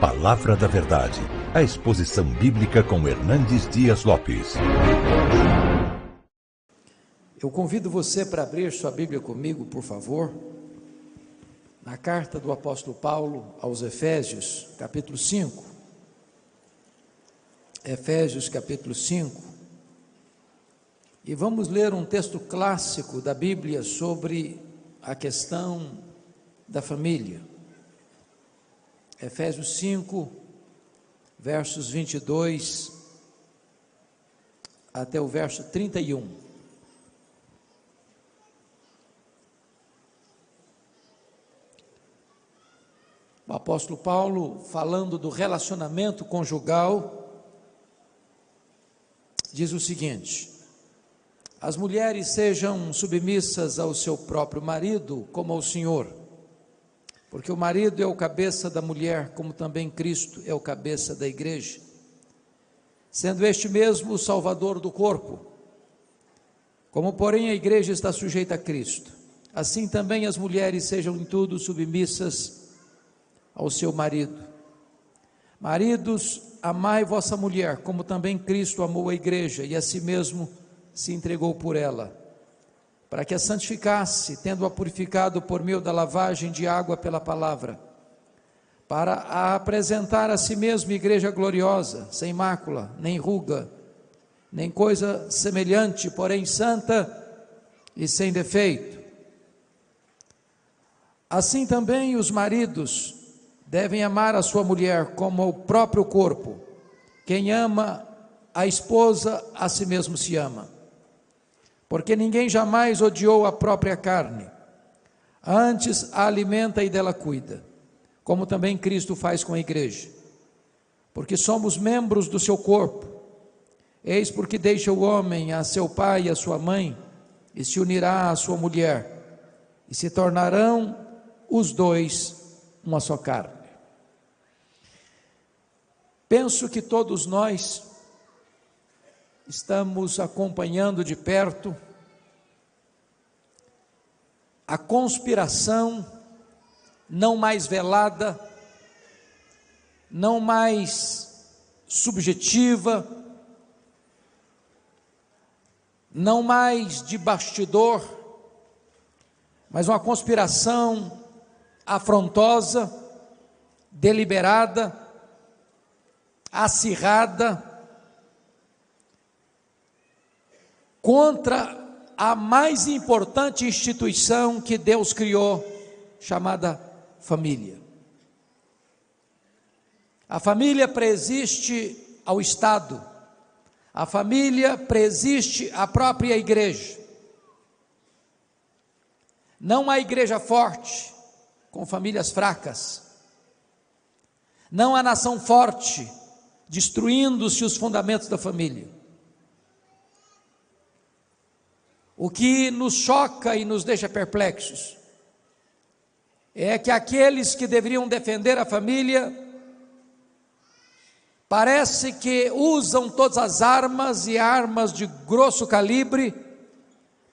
Palavra da Verdade, a exposição bíblica com Hernandes Dias Lopes. Eu convido você para abrir sua Bíblia comigo, por favor, na carta do apóstolo Paulo aos Efésios, capítulo 5. Efésios, capítulo 5. E vamos ler um texto clássico da Bíblia sobre a questão da família. Efésios 5, versos 22 até o verso 31. O apóstolo Paulo, falando do relacionamento conjugal, diz o seguinte: as mulheres sejam submissas ao seu próprio marido, como ao Senhor, porque o marido é o cabeça da mulher, como também Cristo é o cabeça da igreja, sendo este mesmo o salvador do corpo. Como, porém, a igreja está sujeita a Cristo, assim também as mulheres sejam em tudo submissas ao seu marido. Maridos, amai vossa mulher, como também Cristo amou a igreja e a si mesmo se entregou por ela, para que a santificasse, tendo-a purificado por meio da lavagem de água pela palavra, para a apresentar a si mesmo igreja gloriosa, sem mácula, nem ruga, nem coisa semelhante, porém santa e sem defeito. Assim também os maridos devem amar a sua mulher como ao próprio corpo. Quem ama a esposa, a si mesmo se ama. Porque ninguém jamais odiou a própria carne, antes a alimenta e dela cuida, como também Cristo faz com a igreja, porque somos membros do seu corpo. Eis porque deixa o homem a seu pai e a sua mãe, e se unirá à sua mulher, e se tornarão os dois uma só carne. Penso que todos nós estamos acompanhando de perto a conspiração não mais velada, não mais subjetiva, não mais de bastidor, mas uma conspiração afrontosa, deliberada, acirrada, contra a mais importante instituição que Deus criou, chamada família. A família preexiste ao Estado, a família preexiste à própria igreja. Não há igreja forte com famílias fracas, não há nação forte destruindo-se os fundamentos da família. O que nos choca e nos deixa perplexos é que aqueles que deveriam defender a família parece que usam todas as armas e armas de grosso calibre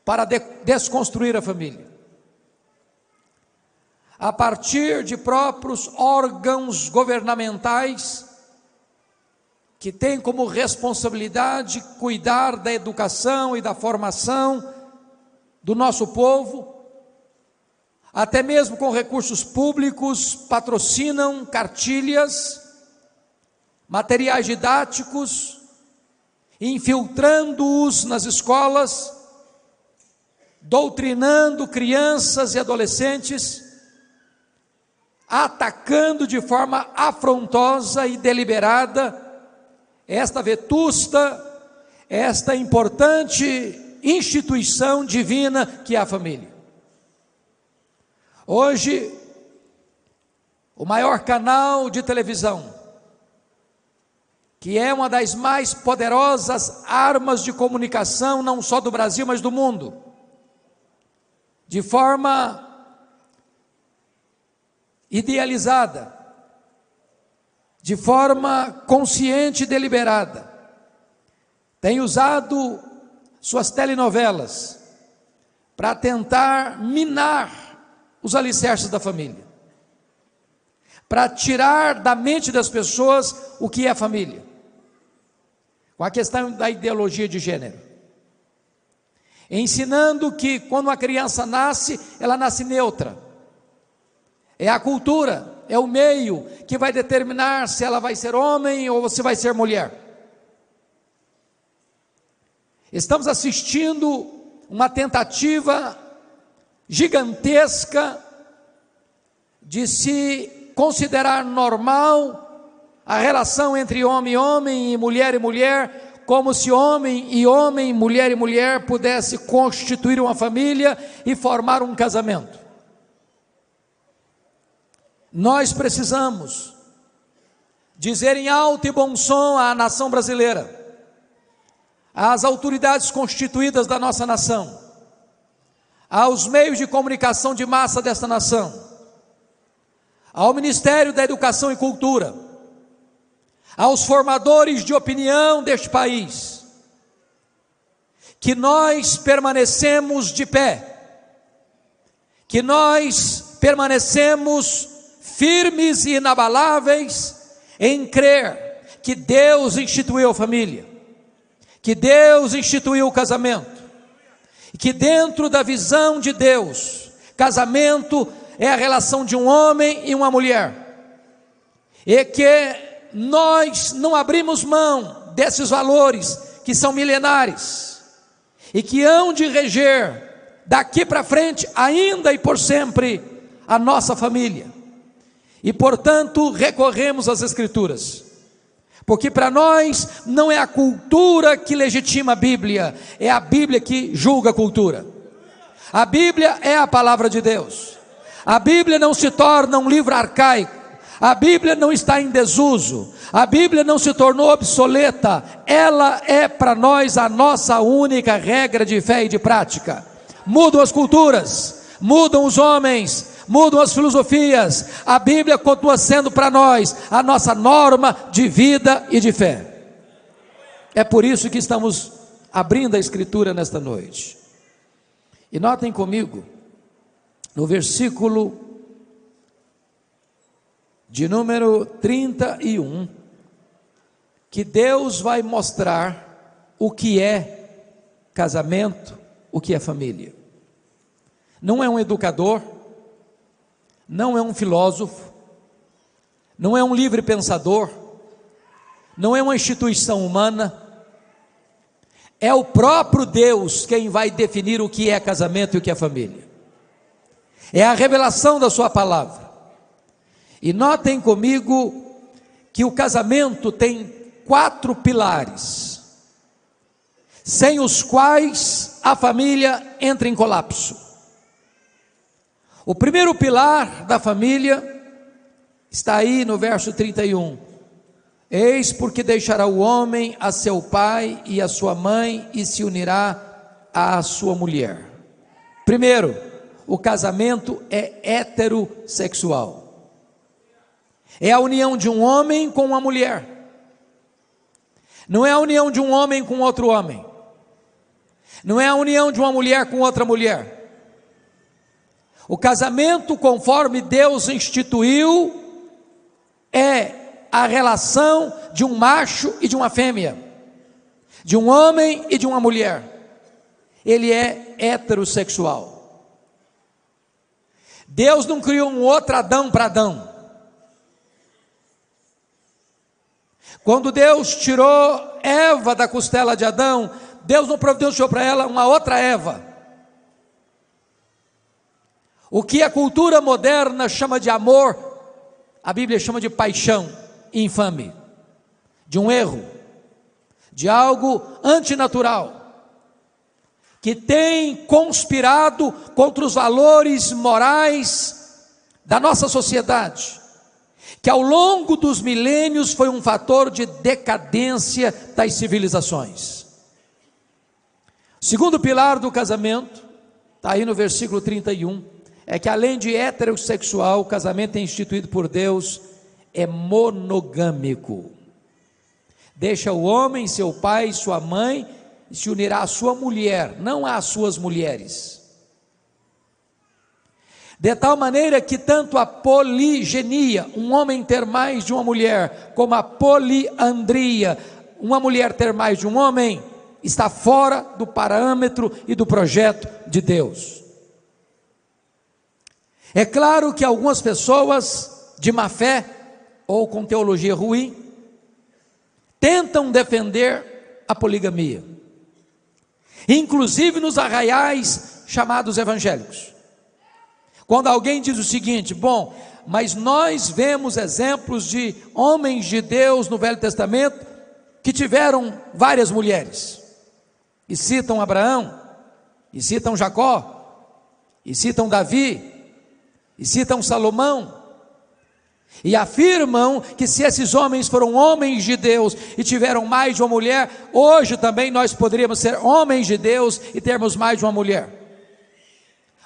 para desconstruir a família. A partir de próprios órgãos governamentais que têm como responsabilidade cuidar da educação e da formação do nosso povo, até mesmo com recursos públicos, patrocinam cartilhas, materiais didáticos, infiltrando-os nas escolas, doutrinando crianças e adolescentes, atacando de forma afrontosa e deliberada esta vetusta, esta importante instituição divina que é a família. Hoje, o maior canal de televisão, que é uma das mais poderosas armas de comunicação, não só do Brasil, mas do mundo, de forma idealizada, de forma consciente e deliberada, tem usado suas telenovelas para tentar minar os alicerces da família, para tirar da mente das pessoas o que é família, com a questão da ideologia de gênero, ensinando que quando uma criança nasce, ela nasce neutra. É a cultura, é o meio que vai determinar se ela vai ser homem ou se vai ser mulher. Estamos assistindo uma tentativa gigantesca de se considerar normal a relação entre homem e homem, e mulher, como se homem e homem, mulher e mulher pudesse constituir uma família e formar um casamento. Nós precisamos dizer em alto e bom som à nação brasileira, às autoridades constituídas da nossa nação, aos meios de comunicação de massa desta nação, ao Ministério da Educação e Cultura, aos formadores de opinião deste país, que nós permanecemos de pé, que nós permanecemos firmes e inabaláveis em crer que Deus instituiu a família, que Deus instituiu o casamento, e que dentro da visão de Deus, casamento é a relação de um homem e uma mulher, e que nós não abrimos mão desses valores que são milenares, e que hão de reger daqui para frente, ainda e por sempre, a nossa família. E portanto recorremos às Escrituras, porque para nós não é a cultura que legitima a Bíblia, é a Bíblia que julga a cultura. A Bíblia é a palavra de Deus. A Bíblia não se torna um livro arcaico, a Bíblia não está em desuso, a Bíblia não se tornou obsoleta, ela é para nós a nossa única regra de fé e de prática. Mudam as culturas, mudam os homens, mudam as filosofias, a Bíblia continua sendo para nós a nossa norma de vida e de fé. É por isso que estamos abrindo a Escritura nesta noite. E notem comigo, no versículo de número 31, que Deus vai mostrar o que é casamento, o que é família. Não é um educador, não é um filósofo, não é um livre pensador, não é uma instituição humana, é o próprio Deus quem vai definir o que é casamento e o que é família. É a revelação da sua palavra. E notem comigo que o casamento tem 4 pilares, sem os quais a família entra em colapso. O primeiro pilar da família está aí no verso 31. Eis porque deixará o homem a seu pai e a sua mãe e se unirá à sua mulher. Primeiro, o casamento é heterossexual. É a união de um homem com uma mulher. Não é a união de um homem com outro homem. Não é a união de uma mulher com outra mulher. O casamento, conforme Deus instituiu, é a relação de um macho e de uma fêmea, de um homem e de uma mulher. Ele é heterossexual. Deus não criou um outro Adão para Adão. Quando Deus tirou Eva da costela de Adão, Deus não providenciou para ela uma outra Eva. O que a cultura moderna chama de amor, a Bíblia chama de paixão infame, de um erro, de algo antinatural, que tem conspirado contra os valores morais da nossa sociedade, que ao longo dos milênios foi um fator de decadência das civilizações. O segundo pilar do casamento, está aí no versículo 31, é que além de heterossexual, o casamento é instituído por Deus, é monogâmico. Deixa o homem, seu pai, sua mãe, e se unirá à sua mulher, não às suas mulheres. De tal maneira que tanto a poligenia, um homem ter mais de uma mulher, como a poliandria, uma mulher ter mais de um homem, está fora do parâmetro e do projeto de Deus. É claro que algumas pessoas de má fé, ou com teologia ruim, tentam defender a poligamia, inclusive nos arraiais chamados evangélicos. Quando alguém diz o seguinte: bom, mas nós vemos exemplos de homens de Deus no Velho Testamento que tiveram várias mulheres, e citam Abraão, e citam Jacó, e citam Davi, e citam Salomão, e afirmam que se esses homens foram homens de Deus e tiveram mais de uma mulher, hoje também nós poderíamos ser homens de Deus e termos mais de uma mulher.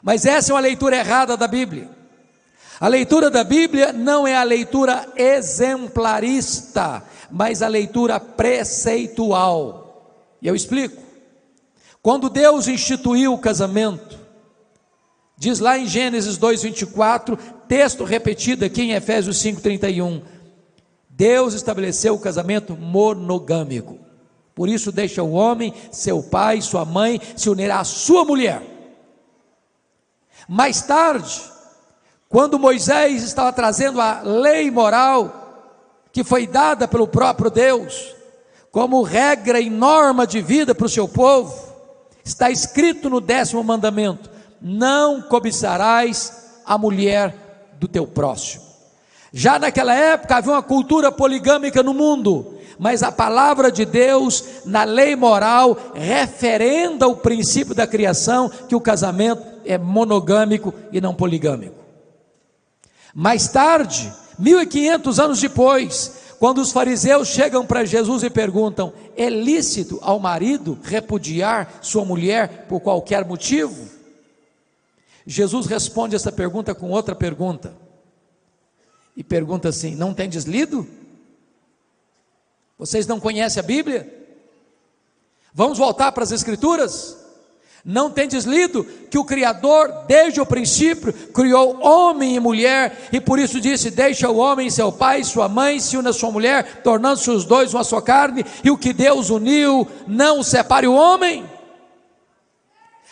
Mas essa é uma leitura errada da Bíblia. A leitura da Bíblia não é a leitura exemplarista, mas a leitura preceitual. E eu explico. Quando Deus instituiu o casamento, diz lá em Gênesis 2:24, texto repetido aqui em Efésios 5:31, Deus estabeleceu o casamento monogâmico. Por isso deixa o homem, seu pai, sua mãe, se unir à sua mulher. Mais tarde, quando Moisés estava trazendo a lei moral, que foi dada pelo próprio Deus, como regra e norma de vida para o seu povo, está escrito no 10º mandamento: não cobiçarás a mulher do teu próximo. Já naquela época havia uma cultura poligâmica no mundo, mas a palavra de Deus, na lei moral, referenda o princípio da criação, que o casamento é monogâmico e não poligâmico. Mais tarde, 1500 anos depois, quando os fariseus chegam para Jesus e perguntam: é lícito ao marido repudiar sua mulher por qualquer motivo? Jesus responde essa pergunta com outra pergunta, e pergunta assim: não tendes lido? Vocês não conhecem a Bíblia? Vamos voltar para as Escrituras? Não tendes lido que o Criador, desde o princípio, criou homem e mulher, e por isso disse: deixa o homem seu pai e sua mãe, se une a sua mulher, tornando-se os dois uma só carne, e o que Deus uniu, não o separe o homem?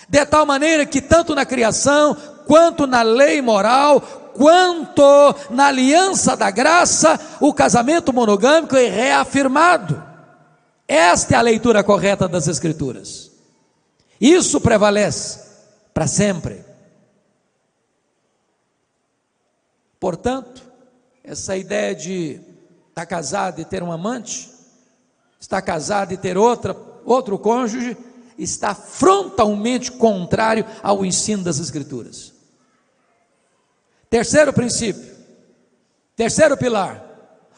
De tal maneira que tanto na criação, quanto na lei moral, quanto na aliança da graça, o casamento monogâmico é reafirmado. Esta é a leitura correta das Escrituras. Isso prevalece para sempre. Portanto, essa ideia de estar casado e ter um amante, estar casado e ter outro cônjuge, está frontalmente contrário ao ensino das Escrituras. Terceiro princípio, terceiro pilar: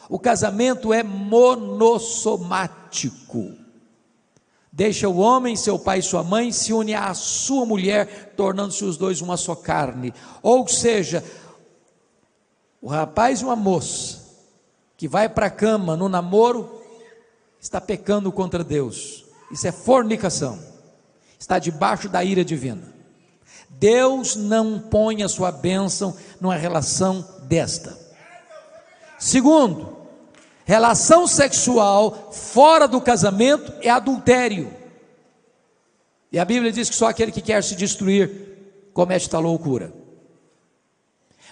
o casamento é monossomático. Deixa o homem, seu pai e sua mãe, se une à sua mulher, tornando-se os dois uma só carne. Ou seja, o rapaz e uma moça que vai para a cama no namoro, está pecando contra Deus. Isso é fornicação, está debaixo da ira divina. Deus não põe a sua bênção numa relação desta. Segundo, relação sexual fora do casamento é adultério, e a Bíblia diz que só aquele que quer se destruir comete tal loucura.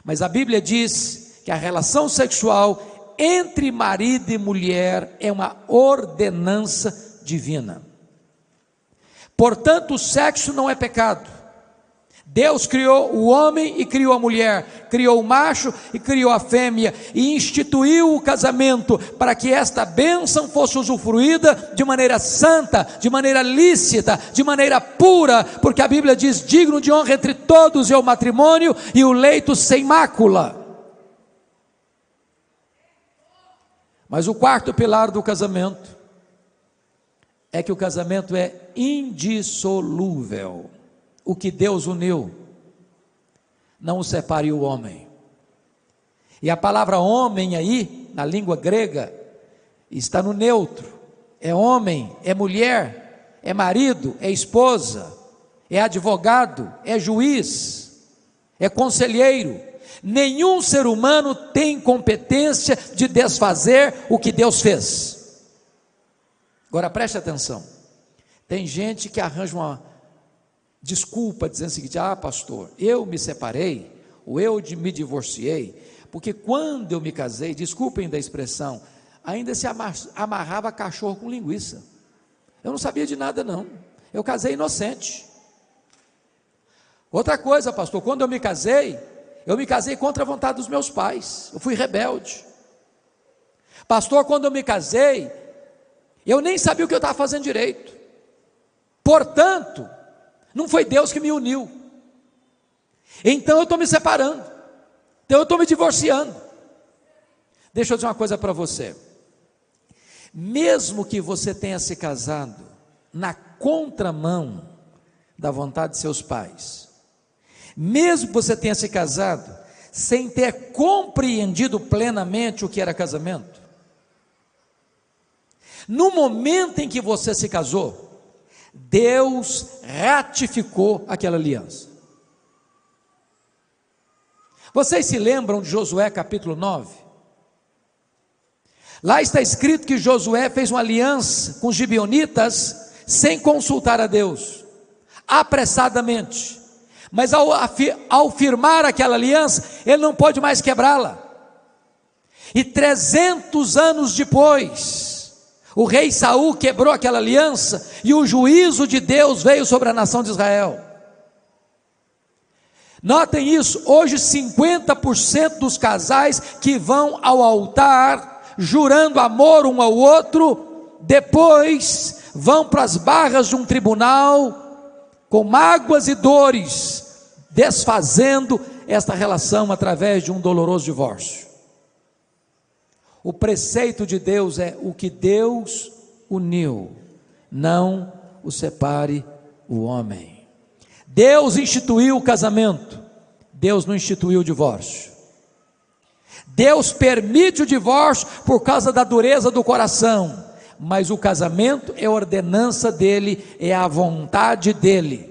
Mas a Bíblia diz que a relação sexual entre marido e mulher é uma ordenança divina. Portanto, o sexo não é pecado. Deus criou o homem e criou a mulher, criou o macho e criou a fêmea, e instituiu o casamento para que esta bênção fosse usufruída de maneira santa, de maneira lícita, de maneira pura, porque a Bíblia diz: digno de honra entre todos é o matrimônio e o leito sem mácula. Mas o quarto pilar do casamento é que o casamento é indissolúvel. O que Deus uniu, não o separe o homem. E a palavra homem aí, na língua grega, está no neutro. É homem, é mulher, é marido, é esposa, é advogado, é juiz, é conselheiro. Nenhum ser humano tem competência de desfazer o que Deus fez. Agora preste atenção, tem gente que arranja uma desculpa dizendo o seguinte: ah, pastor, eu me separei, ou eu me divorciei, porque quando eu me casei, desculpem da expressão, ainda se amarrava cachorro com linguiça. Eu não sabia de nada não, eu casei inocente. Outra coisa, pastor, quando eu me casei contra a vontade dos meus pais, eu fui rebelde. Pastor, quando eu me casei, eu nem sabia o que eu estava fazendo direito, portanto, não foi Deus que me uniu, então eu estou me separando, então eu estou me divorciando. Deixa eu dizer uma coisa para você, mesmo que você tenha se casado na contramão da vontade de seus pais, mesmo que você tenha se casado sem ter compreendido plenamente o que era casamento, no momento em que você se casou, Deus ratificou aquela aliança. Vocês se lembram de Josué capítulo 9? Lá está escrito que Josué fez uma aliança com os gibeonitas sem consultar a Deus, apressadamente. Mas ao firmar aquela aliança, ele não pode mais quebrá-la. E 300 anos depois, o rei Saul quebrou aquela aliança, e o juízo de Deus veio sobre a nação de Israel. Notem isso, hoje 50% dos casais que vão ao altar, jurando amor um ao outro, depois vão para as barras de um tribunal, com mágoas e dores, desfazendo esta relação através de um doloroso divórcio. O preceito de Deus é: o que Deus uniu, não o separe o homem. Deus instituiu o casamento, Deus não instituiu o divórcio. Deus permite o divórcio por causa da dureza do coração, mas o casamento é a ordenança dele, é a vontade dele.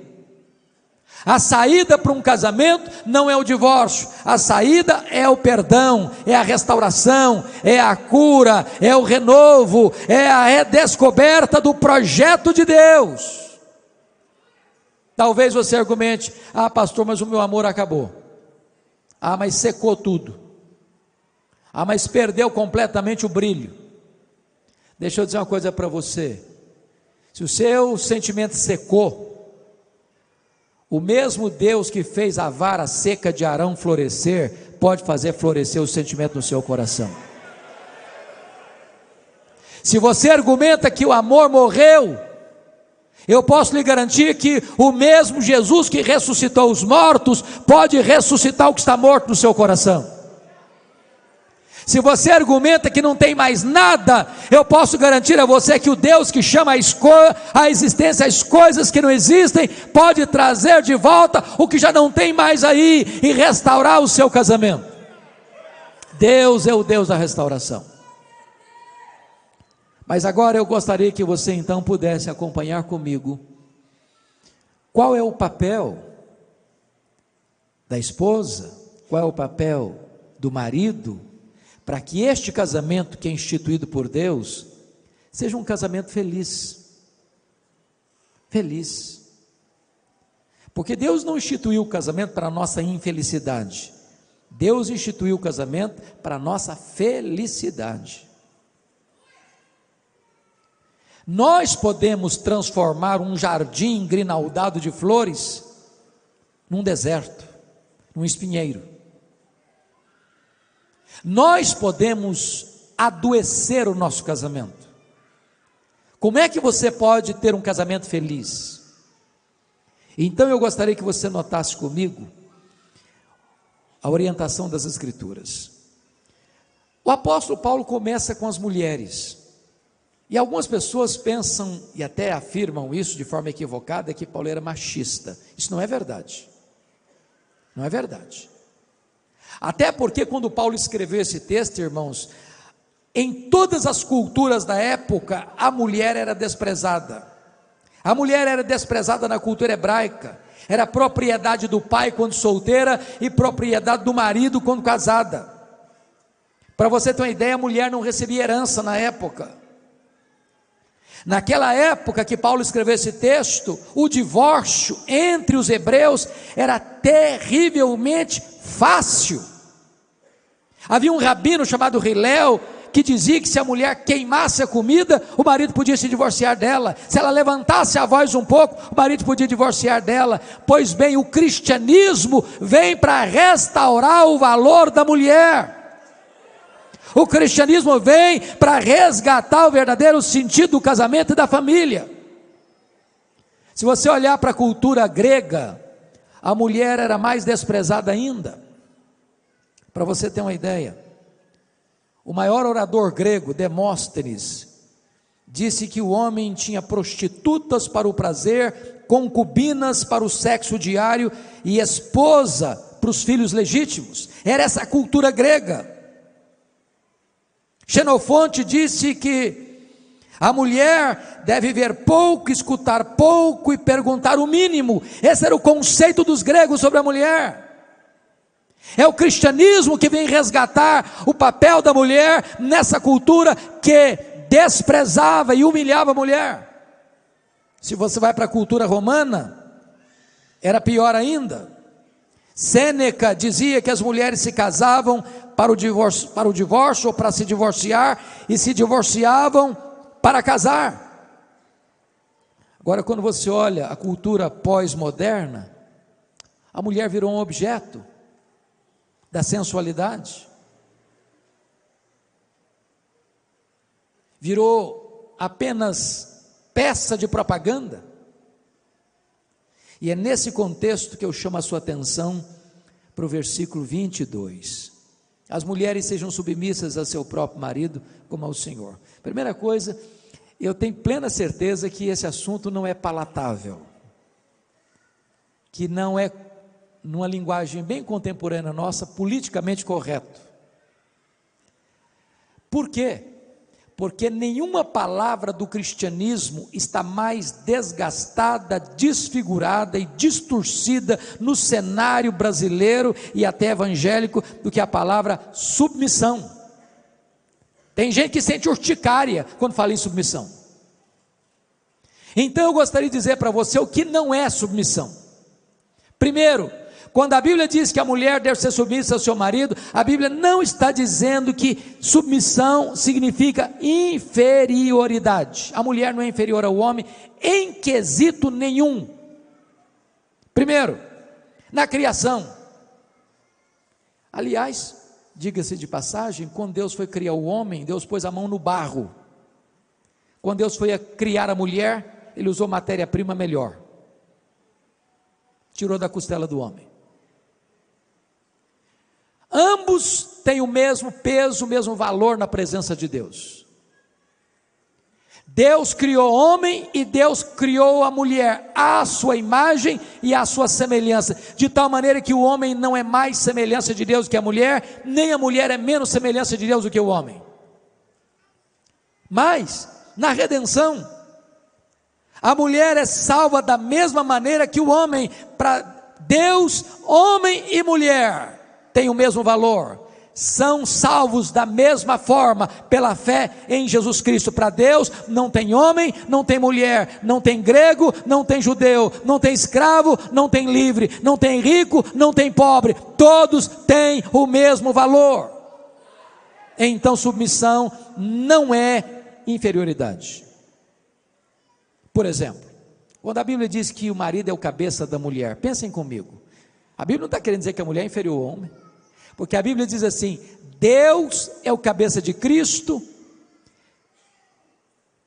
A saída para um casamento não é o divórcio, a saída é o perdão, é a restauração, é a cura, é o renovo, é a redescoberta do projeto de Deus. Talvez você argumente: ah, pastor, mas o meu amor acabou. Ah, mas secou tudo. Ah, mas perdeu completamente o brilho. Deixa eu dizer uma coisa para você: se o seu sentimento secou, o mesmo Deus que fez a vara seca de Arão florescer, pode fazer florescer o sentimento no seu coração. Se você argumenta que o amor morreu, eu posso lhe garantir que o mesmo Jesus que ressuscitou os mortos, pode ressuscitar o que está morto no seu coração. Se você argumenta que não tem mais nada, eu posso garantir a você que o Deus que chama a existência as coisas que não existem, pode trazer de volta o que já não tem mais aí, e restaurar o seu casamento. Deus é o Deus da restauração. Mas agora eu gostaria que você então pudesse acompanhar comigo qual é o papel da esposa, qual é o papel do marido, para que este casamento que é instituído por Deus, seja um casamento feliz. Feliz. Porque Deus não instituiu o casamento para a nossa infelicidade, Deus instituiu o casamento para a nossa felicidade. Nós podemos transformar um jardim grinaldado de flores num deserto, num espinheiro. Nós podemos adoecer o nosso casamento. Como é que você pode ter um casamento feliz? Então eu gostaria que você notasse comigo a orientação das Escrituras. O apóstolo Paulo começa com as mulheres, e algumas pessoas pensam e até afirmam isso de forma equivocada, que Paulo era machista. Isso não é verdade, não é verdade. Até porque quando Paulo escreveu esse texto, irmãos, em todas as culturas da época, a mulher era desprezada, A mulher era desprezada na cultura hebraica, era propriedade do pai quando solteira e propriedade do marido quando casada. Para você ter uma ideia, a mulher não recebia herança na época. Naquela época que Paulo escreveu esse texto, o divórcio entre os hebreus era terrivelmente fácil. Havia um rabino chamado Hilel, que dizia que se a mulher queimasse a comida, o marido podia se divorciar dela. Se ela levantasse a voz um pouco, o marido podia divorciar dela. Pois bem, o cristianismo vem para restaurar o valor da mulher. O cristianismo vem para resgatar o verdadeiro sentido do casamento e da família. Se você olhar para a cultura grega, a mulher era mais desprezada ainda. Para você ter uma ideia, o maior orador grego, Demóstenes, disse que o homem tinha prostitutas para o prazer, concubinas para o sexo diário e esposa para os filhos legítimos. Era essa a cultura grega. Xenofonte disse que a mulher deve ver pouco, escutar pouco e perguntar o mínimo. Esse era o conceito dos gregos sobre a mulher. É o cristianismo que vem resgatar o papel da mulher nessa cultura que desprezava e humilhava a mulher. Se você vai para a cultura romana, era pior ainda. Sêneca dizia que as mulheres se casavam para o divórcio ou para se divorciar, e se divorciavam para casar. Agora, quando você olha a cultura pós-moderna, a mulher virou um objeto da sensualidade, virou apenas peça de propaganda. E é nesse contexto que eu chamo a sua atenção para o versículo 22. As mulheres sejam submissas a seu próprio marido como ao Senhor. Primeira coisa, eu tenho plena certeza que esse assunto não é palatável, que não é, numa linguagem bem contemporânea nossa, politicamente correto. Por quê? Porque nenhuma palavra do cristianismo está mais desgastada, desfigurada e distorcida no cenário brasileiro e até evangélico do que a palavra submissão. Tem gente que sente urticária quando fala em submissão. Então eu gostaria de dizer para você o que não é submissão. Primeiro, quando a Bíblia diz que a mulher deve ser submissa ao seu marido, a Bíblia não está dizendo que submissão significa inferioridade. A mulher não é inferior ao homem em quesito nenhum. Primeiro, na criação. Aliás, diga-se de passagem, quando Deus foi criar o homem, Deus pôs a mão no barro. Quando Deus foi criar a mulher, Ele usou matéria-prima melhor. Tirou da costela do homem. Ambos têm o mesmo peso, o mesmo valor na presença de Deus. Deus criou o homem e Deus criou a mulher à sua imagem e à sua semelhança, de tal maneira que o homem não é mais semelhança de Deus que a mulher, nem a mulher é menos semelhança de Deus do que o homem. Mas, na redenção, a mulher é salva da mesma maneira que o homem. Para Deus, homem e mulher têm o mesmo valor, são salvos da mesma forma, pela fé em Jesus Cristo. Para Deus não tem homem, não tem mulher, não tem grego, não tem judeu, não tem escravo, não tem livre, não tem rico, não tem pobre, todos têm o mesmo valor. Então submissão não é inferioridade. Por exemplo, quando a Bíblia diz que o marido é o cabeça da mulher, pensem comigo, a Bíblia não está querendo dizer que a mulher é inferior ao homem, porque a Bíblia diz assim: Deus é o cabeça de Cristo,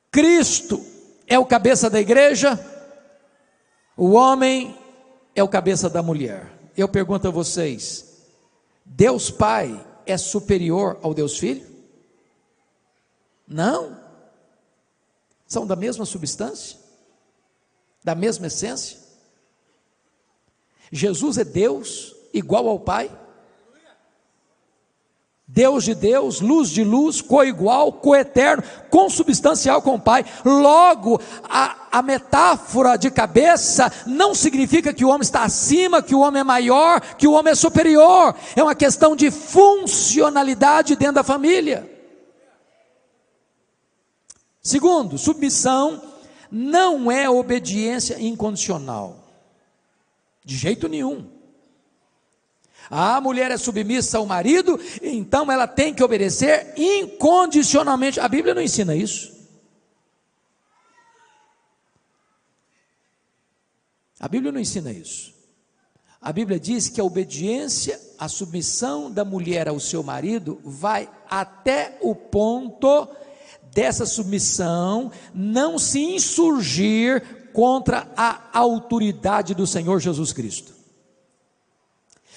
Cristo é o cabeça da igreja, o homem é o cabeça da mulher. Eu pergunto a vocês, Deus Pai é superior ao Deus Filho? Não. São da mesma substância, da mesma essência. Jesus é Deus igual ao Pai. Deus de Deus, luz de luz, coigual, coeterno, consubstancial com o Pai. Logo, a metáfora de cabeça não significa que o homem está acima, que o homem é maior, que o homem é superior. É uma questão de funcionalidade dentro da família. Segundo, submissão não é obediência incondicional, de jeito nenhum. A mulher é submissa ao marido, então ela tem que obedecer incondicionalmente. A Bíblia não ensina isso. A Bíblia não ensina isso. A Bíblia diz que a obediência, a submissão da mulher ao seu marido vai até o ponto dessa submissão não se insurgir contra a autoridade do Senhor Jesus Cristo.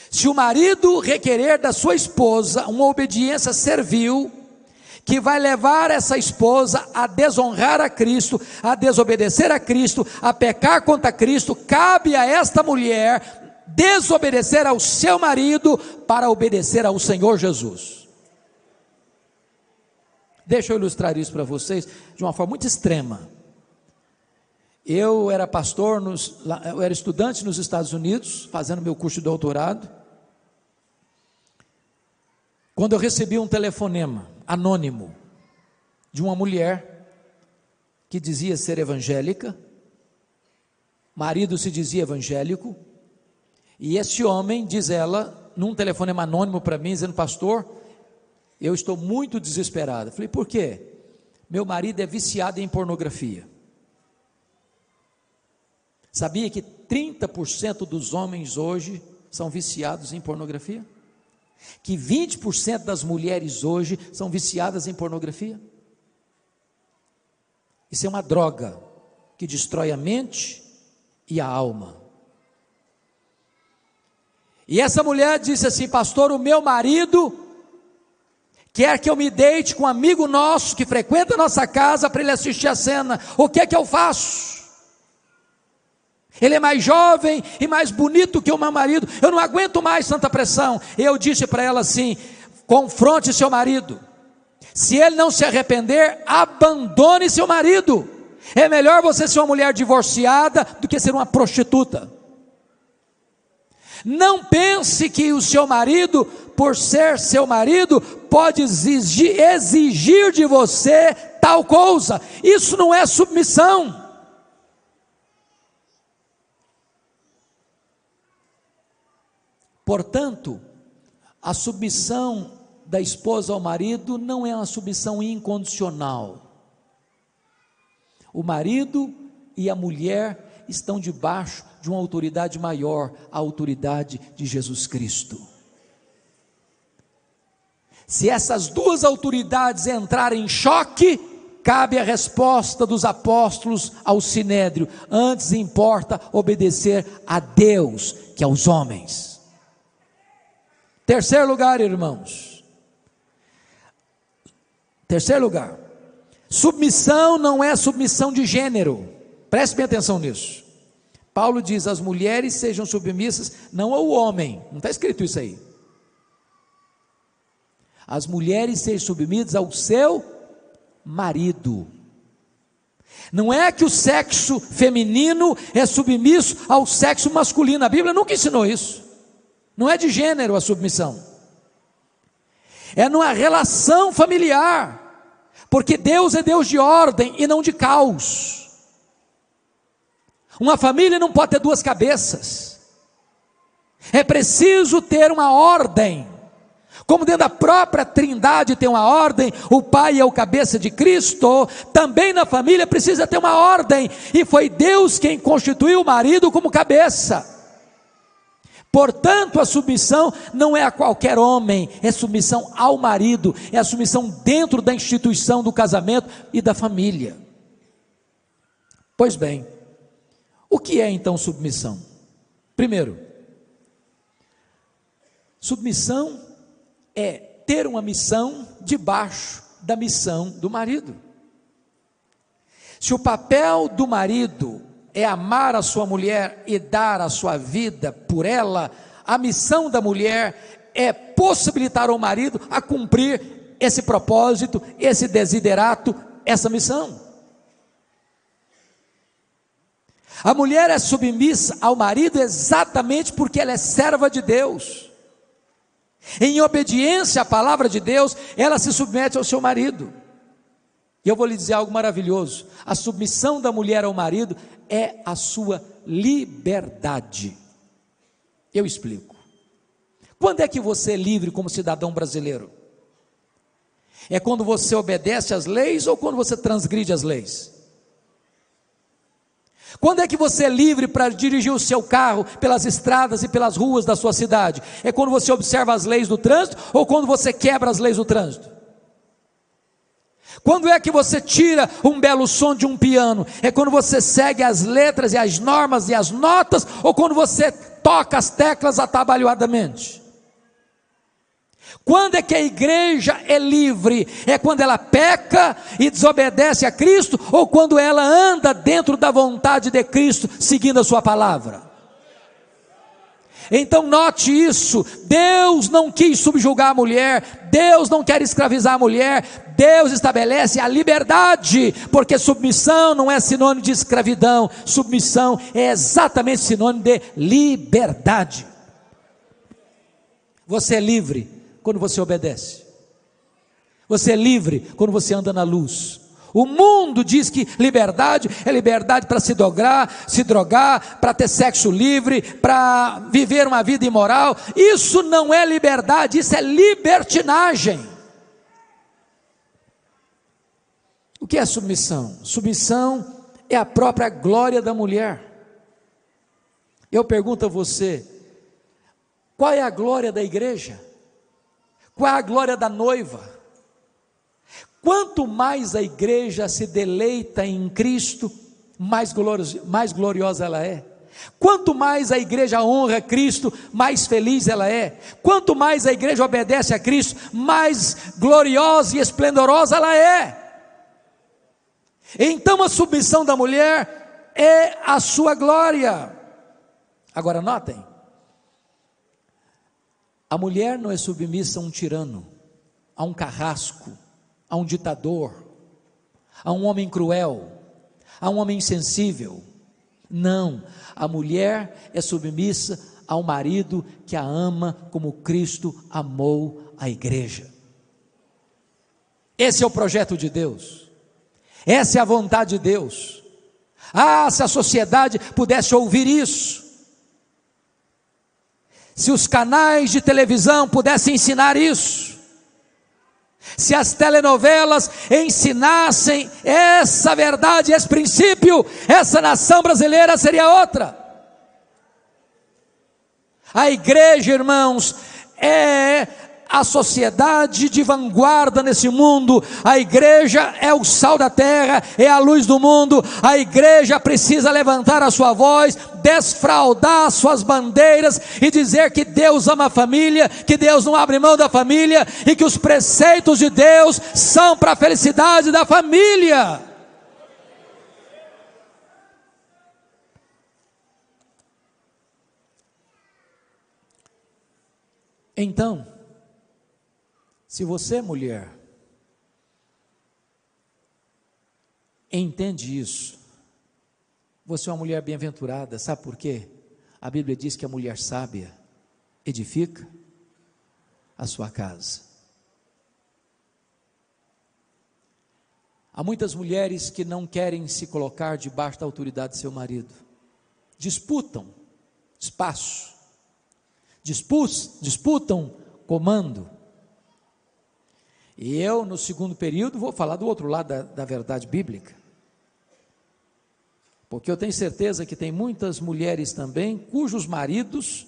Se o marido requerer da sua esposa uma obediência servil, que vai levar essa esposa a desonrar a Cristo, a desobedecer a Cristo, a pecar contra Cristo, cabe a esta mulher desobedecer ao seu marido para obedecer ao Senhor Jesus. Deixa eu ilustrar isso para vocês de uma forma muito extrema. Eu era pastor, eu era estudante nos Estados Unidos, fazendo meu curso de doutorado, quando eu recebi um telefonema anônimo de uma mulher que dizia ser evangélica, marido se dizia evangélico, e esse homem, diz ela, num telefonema anônimo para mim, dizendo: pastor, eu estou muito desesperada. Falei: por quê? Meu marido é viciado em pornografia. Sabia que 30% dos homens hoje são viciados em pornografia? Que 20% das mulheres hoje são viciadas em pornografia? Isso é uma droga que destrói a mente e a alma. E essa mulher disse assim: pastor, o meu marido quer que eu me deite com um amigo nosso que frequenta a nossa casa para ele assistir a cena. O que é que eu faço? Ele é mais jovem e mais bonito que o meu marido, eu não aguento mais tanta pressão. Eu disse para ela assim: confronte seu marido, se ele não se arrepender, abandone seu marido. É melhor você ser uma mulher divorciada do que ser uma prostituta. Não pense que o seu marido, por ser seu marido, pode exigir de você tal coisa. Isso não é submissão. Portanto, a submissão da esposa ao marido não é uma submissão incondicional. O marido e a mulher estão debaixo de uma autoridade maior, a autoridade de Jesus Cristo. Se essas duas autoridades entrarem em choque, cabe a resposta dos apóstolos ao sinédrio: antes importa obedecer a Deus que aos homens. Terceiro lugar, irmãos. Terceiro lugar. Submissão não é submissão de gênero. Preste bem atenção nisso. Paulo diz: as mulheres sejam submissas não ao homem. Não está escrito isso aí. As mulheres sejam submissas ao seu marido. Não é que o sexo feminino é submisso ao sexo masculino. A Bíblia nunca ensinou isso. Não é de gênero a submissão, é numa relação familiar, porque Deus é Deus de ordem e não de caos. Uma família não pode ter duas cabeças, é preciso ter uma ordem, como dentro da própria Trindade tem uma ordem, o Pai é o cabeça de Cristo, também na família precisa ter uma ordem, e foi Deus quem constituiu o marido como cabeça. Portanto, a submissão não é a qualquer homem, é submissão ao marido, é a submissão dentro da instituição do casamento e da família. Pois bem, o que é então submissão? Primeiro, submissão é ter uma missão debaixo da missão do marido. Se o papel do marido é amar a sua mulher e dar a sua vida por ela, a missão da mulher é possibilitar ao marido a cumprir esse propósito, esse desiderato, essa missão. A mulher é submissa ao marido exatamente porque ela é serva de Deus. Em obediência à palavra de Deus, ela se submete ao seu marido. E eu vou lhe dizer algo maravilhoso: a submissão da mulher ao marido é a sua liberdade. Eu explico. Quando é que você é livre como cidadão brasileiro? É quando você obedece às leis ou quando você transgride as leis? Quando é que você é livre para dirigir o seu carro pelas estradas e pelas ruas da sua cidade? É quando você observa as leis do trânsito ou quando você quebra as leis do trânsito? Quando é que você tira um belo som de um piano? É quando você segue as letras e as normas e as notas ou quando você toca as teclas atabalhoadamente? Quando é que a igreja é livre? É quando ela peca e desobedece a Cristo, ou quando ela anda dentro da vontade de Cristo, seguindo a sua palavra? Então note isso: Deus não quis subjugar a mulher, Deus não quer escravizar a mulher, Deus estabelece a liberdade, porque submissão não é sinônimo de escravidão, submissão é exatamente sinônimo de liberdade. Você é livre quando você obedece. Você é livre quando você anda na luz. O mundo diz que liberdade é liberdade para se drogar, para ter sexo livre, para viver uma vida imoral. Isso não é liberdade, isso é libertinagem. O que é submissão? Submissão é a própria glória da mulher. Eu pergunto a você: qual é a glória da igreja? Qual é a glória da noiva? Quanto mais a igreja se deleita em Cristo, mais gloriosa ela é. Quanto mais a igreja honra Cristo, mais feliz ela é. Quanto mais a igreja obedece a Cristo, mais gloriosa e esplendorosa ela é. Então a submissão da mulher é a sua glória. Agora notem, a mulher não é submissa a um tirano, a um carrasco, a um ditador, a um homem cruel, a um homem insensível. Não, a mulher é submissa ao marido que a ama como Cristo amou a igreja. Esse é o projeto de Deus, essa é a vontade de Deus. Se a sociedade pudesse ouvir isso, se os canais de televisão pudessem ensinar isso, se as telenovelas ensinassem essa verdade, esse princípio, essa nação brasileira seria outra. A igreja, irmãos, é a sociedade de vanguarda nesse mundo. A igreja é o sal da terra, é a luz do mundo. A igreja precisa levantar a sua voz, desfraldar suas bandeiras e dizer que Deus ama a família, que Deus não abre mão da família e que os preceitos de Deus são para a felicidade da família. Então, se você, mulher, entende isso, você é uma mulher bem-aventurada. Sabe por quê? A Bíblia diz que a mulher sábia edifica a sua casa. Há muitas mulheres que não querem se colocar debaixo da autoridade de seu marido, disputam espaço, disputam comando. E eu, no segundo período, vou falar do outro lado da verdade bíblica, porque eu tenho certeza que tem muitas mulheres também, cujos maridos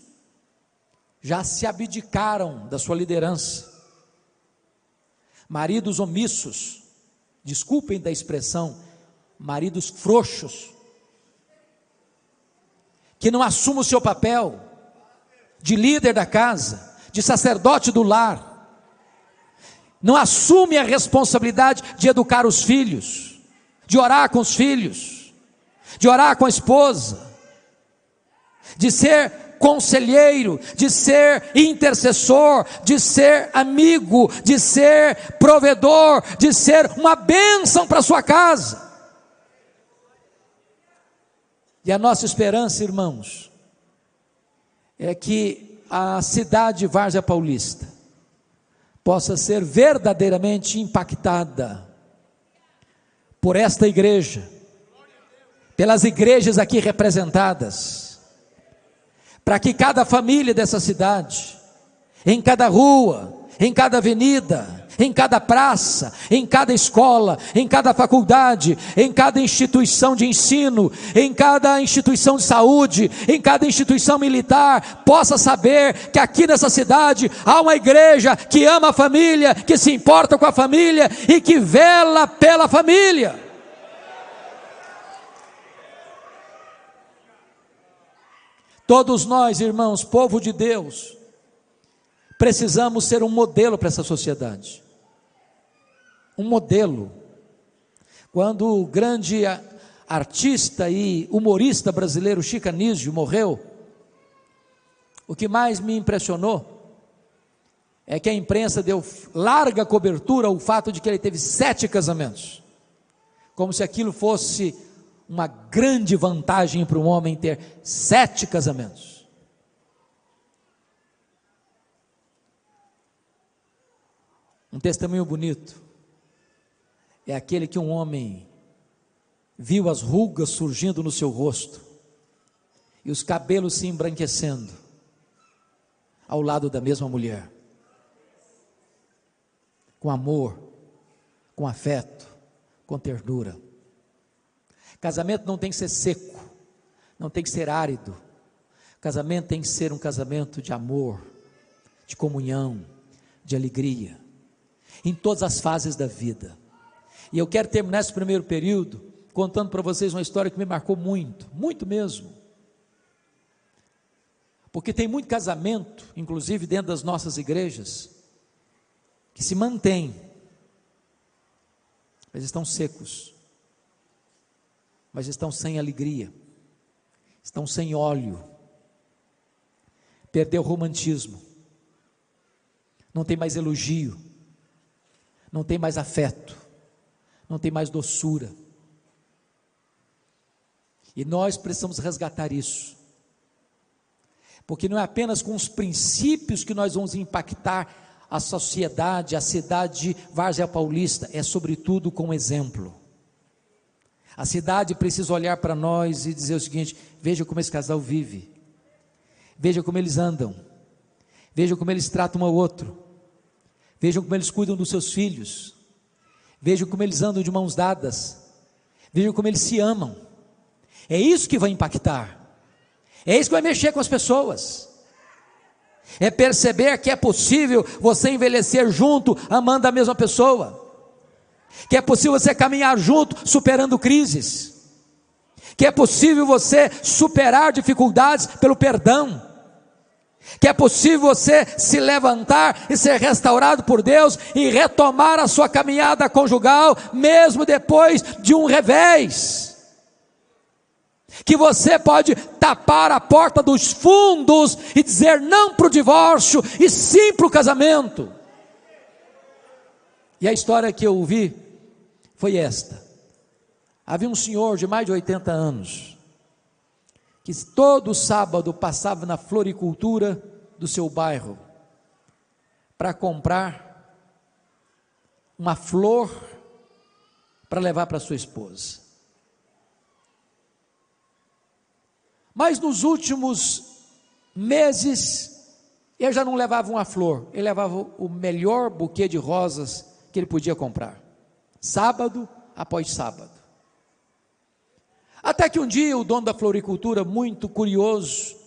já se abdicaram da sua liderança, maridos omissos, desculpem da expressão, maridos frouxos, que não assumem o seu papel de líder da casa, de sacerdote do lar, não assume a responsabilidade de educar os filhos, de orar com os filhos, de orar com a esposa, de ser conselheiro, de ser intercessor, de ser amigo, de ser provedor, de ser uma bênção para a sua casa. E a nossa esperança, irmãos, é que a cidade de Várzea Paulista possa ser verdadeiramente impactada por esta igreja, pelas igrejas aqui representadas, para que cada família dessa cidade, em cada rua, em cada avenida, em cada praça, em cada escola, em cada faculdade, em cada instituição de ensino, em cada instituição de saúde, em cada instituição militar, possa saber que aqui nessa cidade há uma igreja que ama a família, que se importa com a família e que vela pela família. Todos nós, irmãos, povo de Deus, precisamos ser um modelo para essa sociedade. Um modelo. Quando o grande artista e humorista brasileiro Chico Anísio morreu, o que mais me impressionou é que a imprensa deu larga cobertura ao fato de que ele teve 7 casamentos, como se aquilo fosse uma grande vantagem para um homem ter 7 casamentos. Um testemunho bonito é aquele que um homem viu as rugas surgindo no seu rosto e os cabelos se embranquecendo ao lado da mesma mulher, com amor, com afeto, com ternura. Casamento não tem que ser seco, não tem que ser árido. Casamento tem que ser um casamento de amor, de comunhão, de alegria, em todas as fases da vida. E eu quero terminar esse primeiro período contando para vocês uma história que me marcou muito, muito mesmo. Porque tem muito casamento, inclusive dentro das nossas igrejas, que se mantém, mas estão secos, mas estão sem alegria, estão sem óleo, perdeu o romantismo, não tem mais elogio, não tem mais afeto, não tem mais doçura. E nós precisamos resgatar isso, porque não é apenas com os princípios que nós vamos impactar a sociedade, a cidade de Várzea Paulista, é sobretudo com exemplo. A cidade precisa olhar para nós e dizer o seguinte: veja como esse casal vive, veja como eles andam, veja como eles tratam um ao outro, vejam como eles cuidam dos seus filhos, vejam como eles andam de mãos dadas, vejam como eles se amam. É isso que vai impactar, é isso que vai mexer com as pessoas, é perceber que é possível você envelhecer junto, amando a mesma pessoa, que é possível você caminhar junto, superando crises, que é possível você superar dificuldades pelo perdão, que é possível você se levantar e ser restaurado por Deus e retomar a sua caminhada conjugal, mesmo depois de um revés, que você pode tapar a porta dos fundos e dizer não para o divórcio e sim para o casamento. E a história que eu ouvi foi esta: havia um senhor de mais de 80 anos, que todo sábado passava na floricultura do seu bairro, para comprar uma flor, para levar para sua esposa. Mas nos últimos meses, ele já não levava uma flor, ele levava o melhor buquê de rosas que ele podia comprar, sábado após sábado. Até que um dia o dono da floricultura, muito curioso,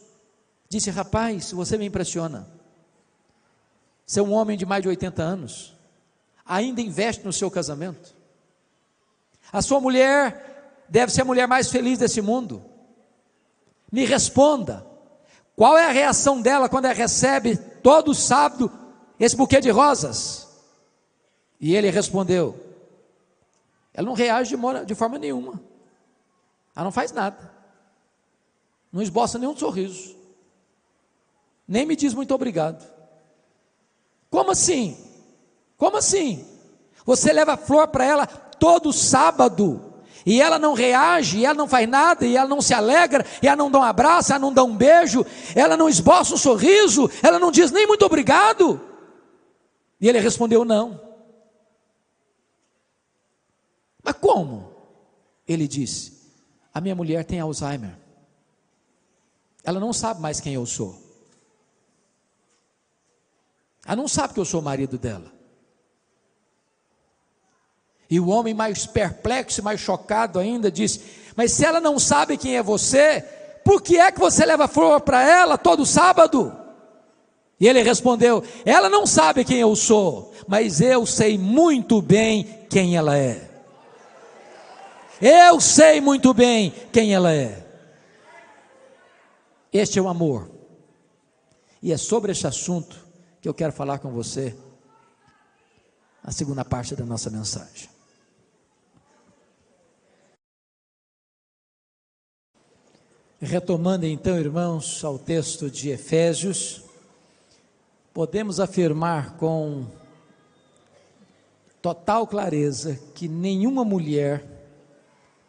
disse: rapaz, você me impressiona, você é um homem de mais de 80 anos, ainda investe no seu casamento, a sua mulher deve ser a mulher mais feliz desse mundo. Me responda, qual é a reação dela quando ela recebe todo sábado esse buquê de rosas? E ele respondeu: ela não reage de forma nenhuma, ela não faz nada, não esboça nenhum sorriso, nem me diz muito obrigado. Como assim? Como assim? Você leva flor para ela todo sábado, e ela não reage, e ela não faz nada, e ela não se alegra, e ela não dá um abraço, ela não dá um beijo, ela não esboça um sorriso, ela não diz nem muito obrigado. E ele respondeu não. Mas como? Ele disse: a minha mulher tem Alzheimer, ela não sabe mais quem eu sou, ela não sabe que eu sou o marido dela. E o homem, mais perplexo, mais chocado ainda, disse: mas se ela não sabe quem é você, por que é que você leva flor para ela todo sábado? E ele respondeu: ela não sabe quem eu sou, mas eu sei muito bem quem ela é. Eu sei muito bem quem ela é. Este é o amor. E é sobre este assunto que eu quero falar com você, a segunda parte da nossa mensagem. Retomando então, irmãos, ao texto de Efésios, podemos afirmar com total clareza que nenhuma mulher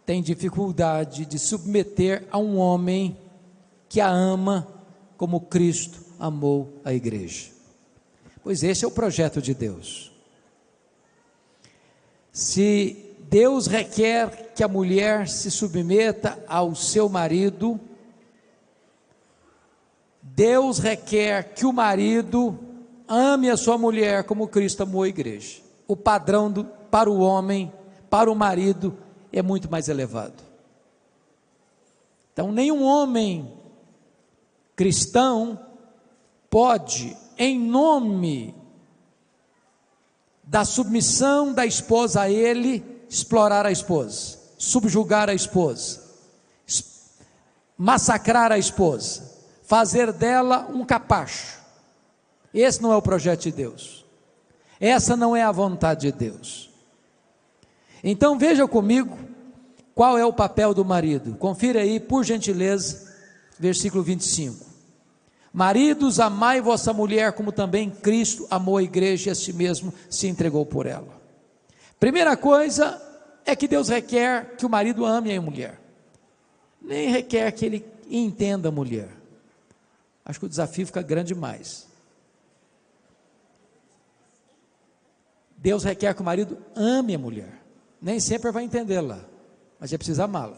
tem dificuldade de submeter a um homem que a ama como Cristo amou a igreja. Pois esse é o projeto de Deus. Se Deus requer que a mulher se submeta ao seu marido, Deus requer que o marido ame a sua mulher como Cristo amou a igreja. O padrão para o homem, para o marido, é muito mais elevado. Então, nenhum homem cristão pode, em nome da submissão da esposa a ele, explorar a esposa, subjugar a esposa, massacrar a esposa, fazer dela um capacho. Esse não é o projeto de Deus, essa não é a vontade de Deus. Então veja comigo qual é o papel do marido. Confira aí, por gentileza, versículo 25. Maridos, amai vossa mulher como também Cristo amou a igreja e a si mesmo se entregou por ela. Primeira coisa é que Deus requer que o marido ame a mulher, nem requer que ele entenda a mulher. Acho que o desafio fica grande demais. Deus requer que o marido ame a mulher, nem sempre vai entendê-la, mas é preciso amá-la.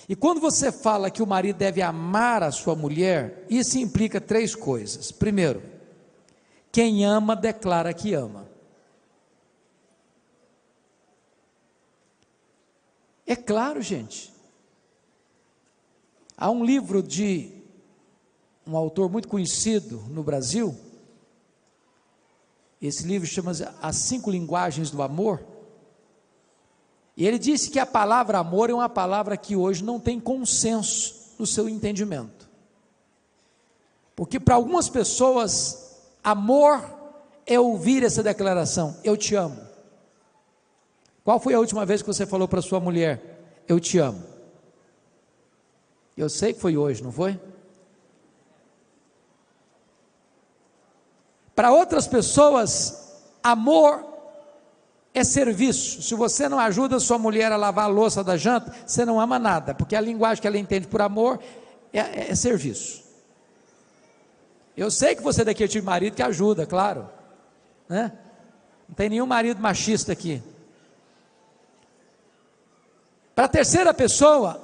E quando você fala que o marido deve amar a sua mulher, isso implica três coisas. Primeiro, quem ama declara que ama. É claro, gente. Há um livro de um autor muito conhecido no Brasil. Esse livro chama-se As 5 Linguagens do Amor. E ele disse que a palavra amor é uma palavra que hoje não tem consenso no seu entendimento. Porque para algumas pessoas, amor é ouvir essa declaração: eu te amo. Qual foi a última vez que você falou para sua mulher: eu te amo? Eu sei que foi hoje, não foi? Para outras pessoas, amor é serviço. Se você não ajuda sua mulher a lavar a louça da janta, você não ama nada, porque a linguagem que ela entende por amor é serviço. Eu sei que você daqui é tipo de marido que ajuda, claro, né? Não tem nenhum marido machista aqui. Para a terceira pessoa,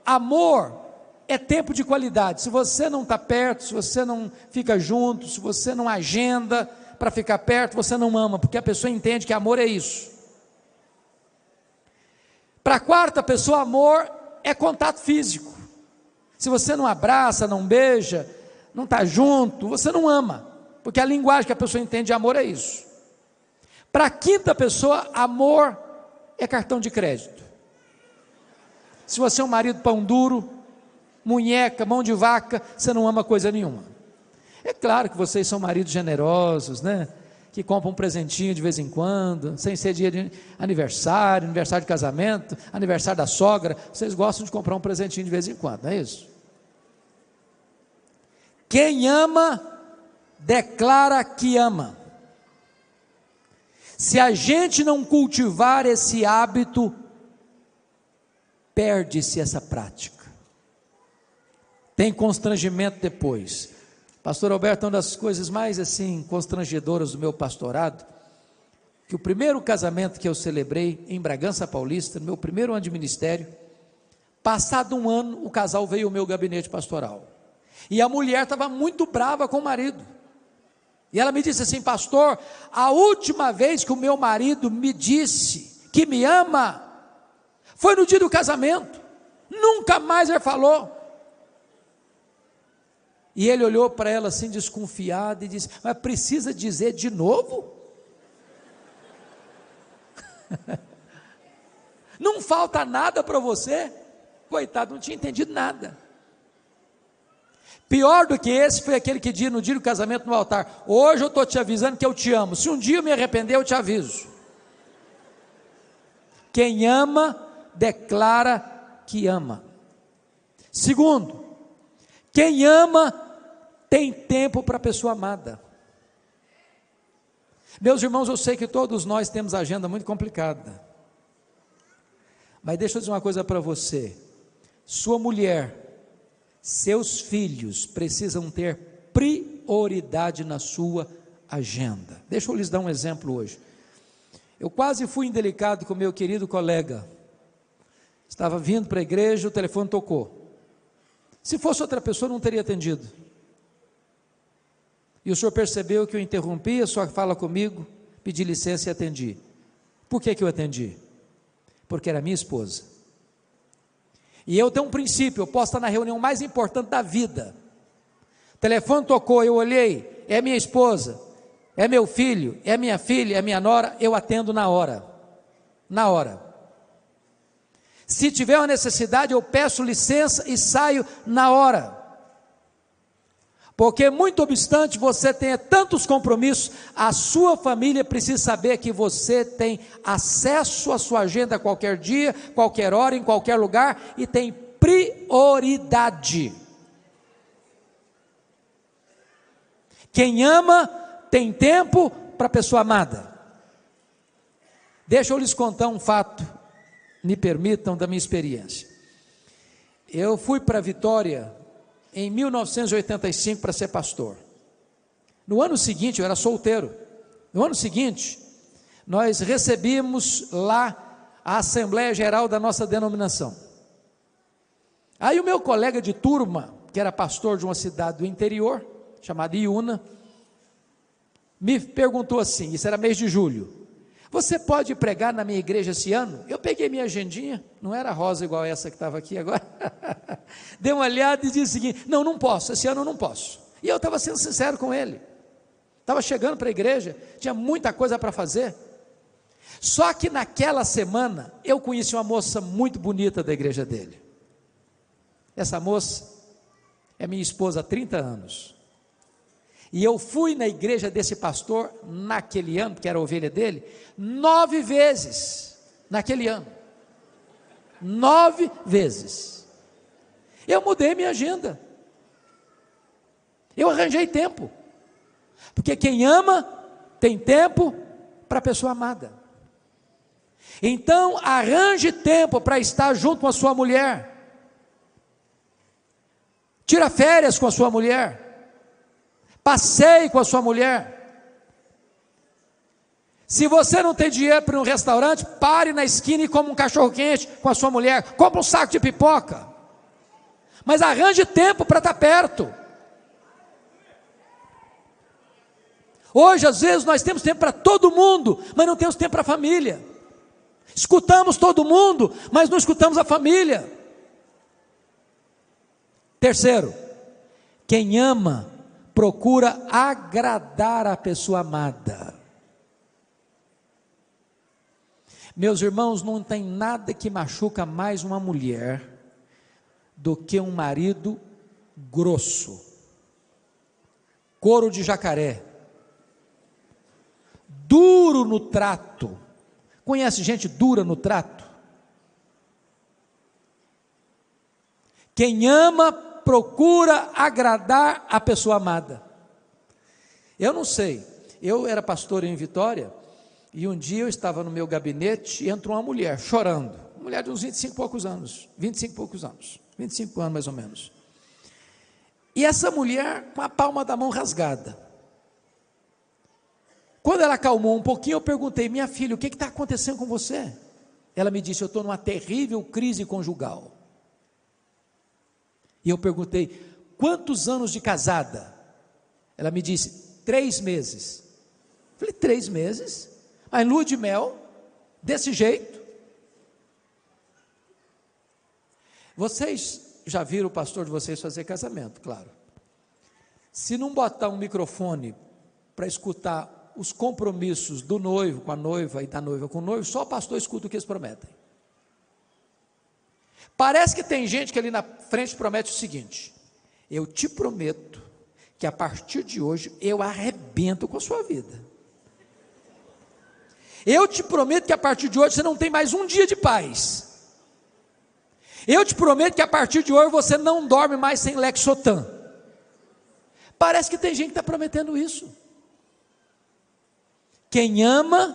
amor é tempo de qualidade. Se você não está perto, se você não fica junto, se você não agenda para ficar perto, você não ama, porque a pessoa entende que amor é isso. Para a quarta pessoa, amor é contato físico. Se você não abraça, não beija, não está junto, você não ama, porque a linguagem que a pessoa entende de amor é isso. Para a quinta pessoa, amor é cartão de crédito. Se você é um marido pão duro, munheca, mão de vaca, você não ama coisa nenhuma. É claro que vocês são maridos generosos, né? Que compram um presentinho de vez em quando, sem ser dia de aniversário, aniversário de casamento, aniversário da sogra, vocês gostam de comprar um presentinho de vez em quando, não é isso? Quem ama, declara que ama. Se a gente não cultivar esse hábito, perde-se essa prática. Tem constrangimento depois. Pastor Alberto, uma das coisas mais assim constrangedoras do meu pastorado, que o primeiro casamento que eu celebrei em Bragança Paulista, no meu primeiro ano de ministério, passado um ano, o casal veio ao meu gabinete pastoral, e a mulher estava muito brava com o marido, e ela me disse assim: pastor, a última vez que o meu marido me disse que me ama, foi no dia do casamento, nunca mais ele falou. E ele olhou para ela assim desconfiado e disse: mas precisa dizer de novo? Não falta nada para você? Coitado, não tinha entendido nada. Pior do que esse foi aquele que disse no dia do casamento no altar: hoje eu estou te avisando que eu te amo, se um dia eu me arrepender eu te aviso. Quem ama, declara que ama. Segundo, quem ama, tem tempo para a pessoa amada. Meus irmãos, eu sei que todos nós temos agenda muito complicada, mas deixa eu dizer uma coisa para você: sua mulher, seus filhos precisam ter prioridade na sua agenda. Deixa eu lhes dar um exemplo hoje. Eu quase fui indelicado com meu querido colega, estava vindo para a igreja, o telefone tocou. Se fosse outra pessoa, não teria atendido. E o senhor percebeu que eu interrompi a sua fala comigo, pedi licença e atendi. Por que eu atendi? Porque era minha esposa. E eu tenho um princípio: eu posso estar na reunião mais importante da vida, o telefone tocou, eu olhei, é minha esposa, é meu filho, é minha filha, é minha nora, eu atendo na hora. Na hora. Se tiver uma necessidade, eu peço licença e saio na hora. Porque muito obstante você tenha tantos compromissos, a sua família precisa saber que você tem acesso à sua agenda a qualquer dia, qualquer hora, em qualquer lugar, e tem prioridade. Quem ama tem tempo para a pessoa amada. Deixa eu lhes contar um fato, me permitam, da minha experiência. Eu fui para Vitória em 1985 para ser pastor. No ano seguinte, eu era solteiro. No ano seguinte, nós recebíamos lá a Assembleia Geral da nossa denominação. Aí o meu colega de turma, que era pastor de uma cidade do interior, chamada Iuna, me perguntou assim, isso era mês de julho: você pode pregar na minha igreja esse ano? Eu peguei minha agendinha, não era rosa igual essa que estava aqui agora, dei uma olhada e disse o seguinte: não posso, esse ano eu não posso. E eu estava sendo sincero com ele, estava chegando para a igreja, tinha muita coisa para fazer. Só que naquela semana, eu conheci uma moça muito bonita da igreja dele. Essa moça é minha esposa há 30 anos. E eu fui na igreja desse pastor, naquele ano, que era a ovelha dele, 9 vezes, naquele ano, 9 vezes, eu mudei minha agenda, eu arranjei tempo, porque quem ama, tem tempo para a pessoa amada. Então, arranje tempo para estar junto com a sua mulher, tira férias com a sua mulher, passeie com a sua mulher. Se você não tem dinheiro para ir um restaurante, pare na esquina e coma um cachorro quente com a sua mulher, compre um saco de pipoca, mas arranje tempo para estar perto. Hoje às vezes nós temos tempo para todo mundo, mas não temos tempo para a família. Escutamos todo mundo, mas não escutamos a família. Terceiro, quem ama procura agradar a pessoa amada. Meus irmãos, não tem nada que machuca mais uma mulher do que um marido grosso, couro de jacaré, duro no trato. Conhece gente dura no trato? Quem ama procura agradar a pessoa amada. Eu não sei, eu era pastor em Vitória, e um dia eu estava no meu gabinete e entrou uma mulher chorando, uma mulher de uns 25 e poucos anos, 25 anos mais ou menos. E essa mulher com a palma da mão rasgada. Quando ela acalmou um pouquinho, eu perguntei: minha filha, o que está acontecendo com você? Ela me disse: eu estou numa terrível crise conjugal. E eu perguntei: quantos anos de casada? Ela me disse: 3 meses. Eu falei: 3 meses? Mas lua de mel, desse jeito? Vocês já viram o pastor de vocês fazer casamento, claro. Se não botar um microfone para escutar os compromissos do noivo com a noiva e da noiva com o noivo, só o pastor escuta o que eles prometem. Parece que tem gente que ali na frente promete o seguinte: eu te prometo que a partir de hoje eu arrebento com a sua vida. Eu te prometo que a partir de hoje você não tem mais um dia de paz. Eu te prometo que a partir de hoje você não dorme mais sem Lexotan. Parece que tem gente que está prometendo isso. Quem ama,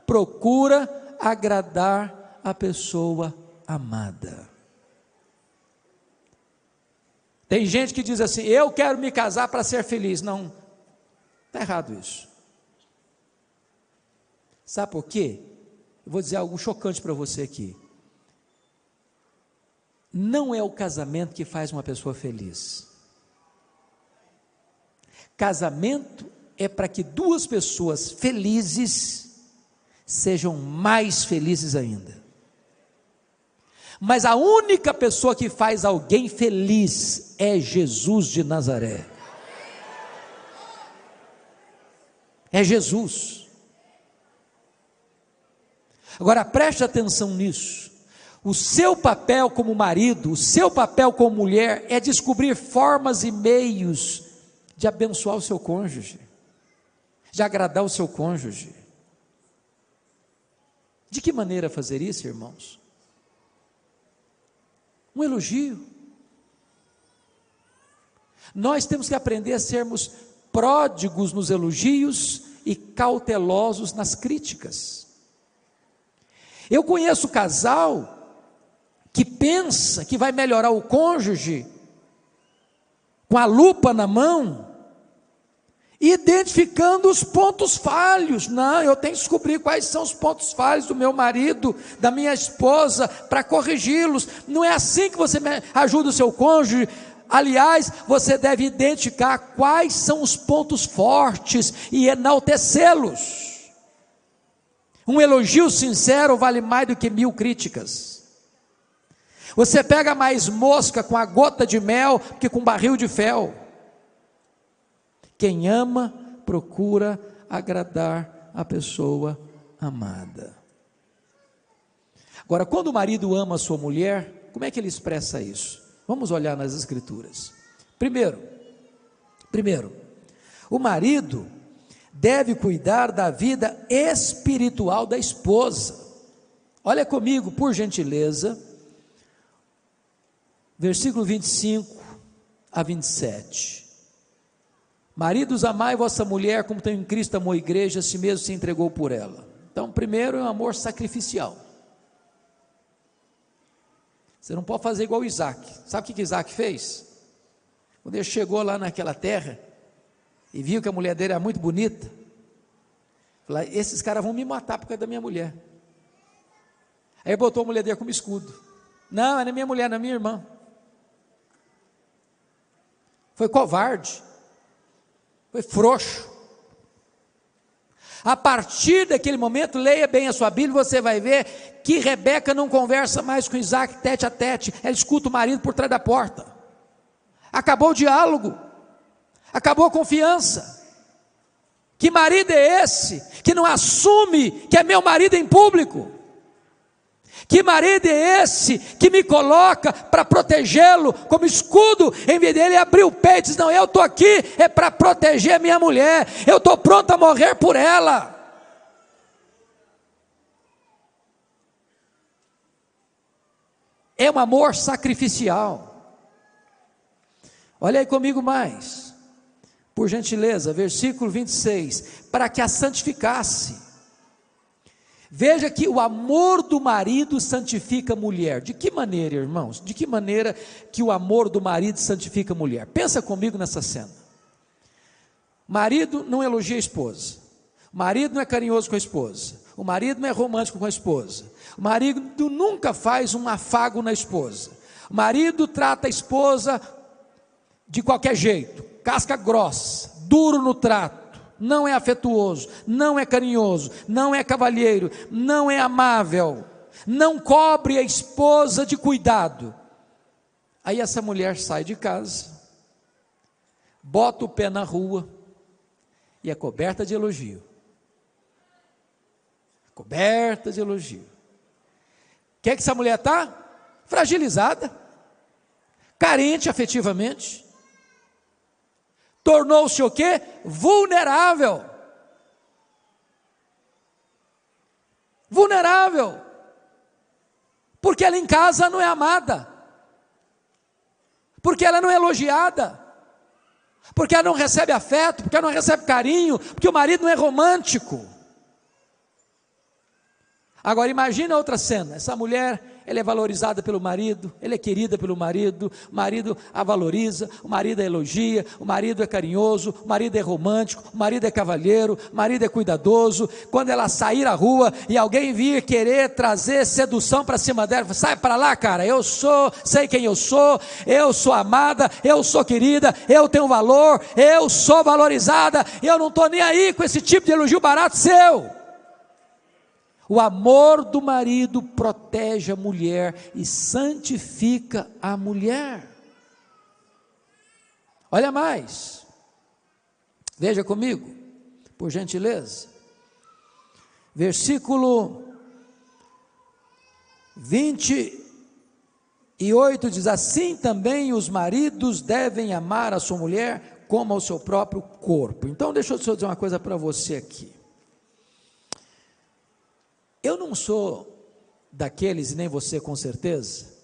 procura agradar a pessoa amada. Tem gente que diz assim: eu quero me casar para ser feliz. Não, está errado isso. Sabe por quê? Eu vou dizer algo chocante para você aqui. Não é o casamento que faz uma pessoa feliz. Casamento é para que 2 pessoas felizes sejam mais felizes ainda. Mas a única pessoa que faz alguém feliz é Jesus de Nazaré. É Jesus. Agora preste atenção nisso. O seu papel como marido, o seu papel como mulher é descobrir formas e meios de abençoar o seu cônjuge, de agradar o seu cônjuge. De que maneira fazer isso, irmãos? Um elogio. Nós temos que aprender a sermos pródigos nos elogios e cautelosos nas críticas. Eu conheço casal que pensa que vai melhorar o cônjuge com a lupa na mão, identificando os pontos falhos. Não, eu tenho que descobrir quais são os pontos falhos do meu marido, da minha esposa, para corrigi-los. Não é assim que você ajuda o seu cônjuge. Aliás, você deve identificar quais são os pontos fortes e enaltecê-los. Um elogio sincero vale mais do que 1000 críticas. Você pega mais mosca com a gota de mel que com barril de fel. Quem ama, procura agradar a pessoa amada. Agora, quando o marido ama a sua mulher, como é que ele expressa isso? Vamos olhar nas Escrituras. Primeiro, o marido deve cuidar da vida espiritual da esposa. Olha comigo, por gentileza, versículo 25 a 27. Maridos, amai vossa mulher como também Cristo amou a igreja, a si mesmo se entregou por ela. Então, primeiro é um amor sacrificial. Você não pode fazer igual Isaac. Sabe o que Isaac fez? Quando ele chegou lá naquela terra e viu que a mulher dele era muito bonita, falou: esses caras vão me matar por causa da minha mulher. Aí botou a mulher dele como escudo. Não é minha mulher, não é minha irmã. Foi covarde, foi frouxo. A partir daquele momento, leia bem a sua Bíblia, você vai ver que Rebeca não conversa mais com Isaac tete a tete, ela escuta o marido por trás da porta. Acabou o diálogo, acabou a confiança. Que marido é esse que não assume que é meu marido em público? Que marido é esse que me coloca para protegê-lo como escudo, em vez dele abrir o peito e dizer: não, eu estou aqui é para proteger a minha mulher, eu estou pronto a morrer por ela. É um amor sacrificial. Olha aí comigo mais, por gentileza, versículo 26, para que a santificasse. Veja que o amor do marido santifica a mulher. De que maneira, irmãos? De que maneira que o amor do marido santifica a mulher? Pensa comigo nessa cena. O marido não elogia a esposa, o marido não é carinhoso com a esposa, o marido não é romântico com a esposa, o marido nunca faz um afago na esposa, o marido trata a esposa de qualquer jeito, casca grossa, duro no trato, não é afetuoso, não é carinhoso, não é cavalheiro, não é amável, não cobre a esposa de cuidado. Aí essa mulher sai de casa, bota o pé na rua e é coberta de elogio. Coberta de elogio. O que é que essa mulher está? Fragilizada, carente afetivamente. Tornou-se o quê? Vulnerável. Vulnerável. Porque ela em casa não é amada. Porque ela não é elogiada. Porque ela não recebe afeto, porque ela não recebe carinho, porque o marido não é romântico. Agora imagina outra cena, essa mulher, ela é valorizada pelo marido, ela é querida pelo marido, o marido a valoriza, o marido a elogia, o marido é carinhoso, o marido é romântico, o marido é cavalheiro, o marido é cuidadoso. Quando ela sair à rua e alguém vir querer trazer sedução para cima dela, sai para lá, cara, sei quem eu sou amada, eu sou querida, eu tenho valor, eu sou valorizada, eu não estou nem aí com esse tipo de elogio barato seu. O amor do marido protege a mulher e santifica a mulher. Olha mais, veja comigo, por gentileza, versículo 28 diz: assim também os maridos devem amar a sua mulher como ao seu próprio corpo. Então deixa eu só dizer uma coisa para você aqui. Eu não sou daqueles, e nem você com certeza,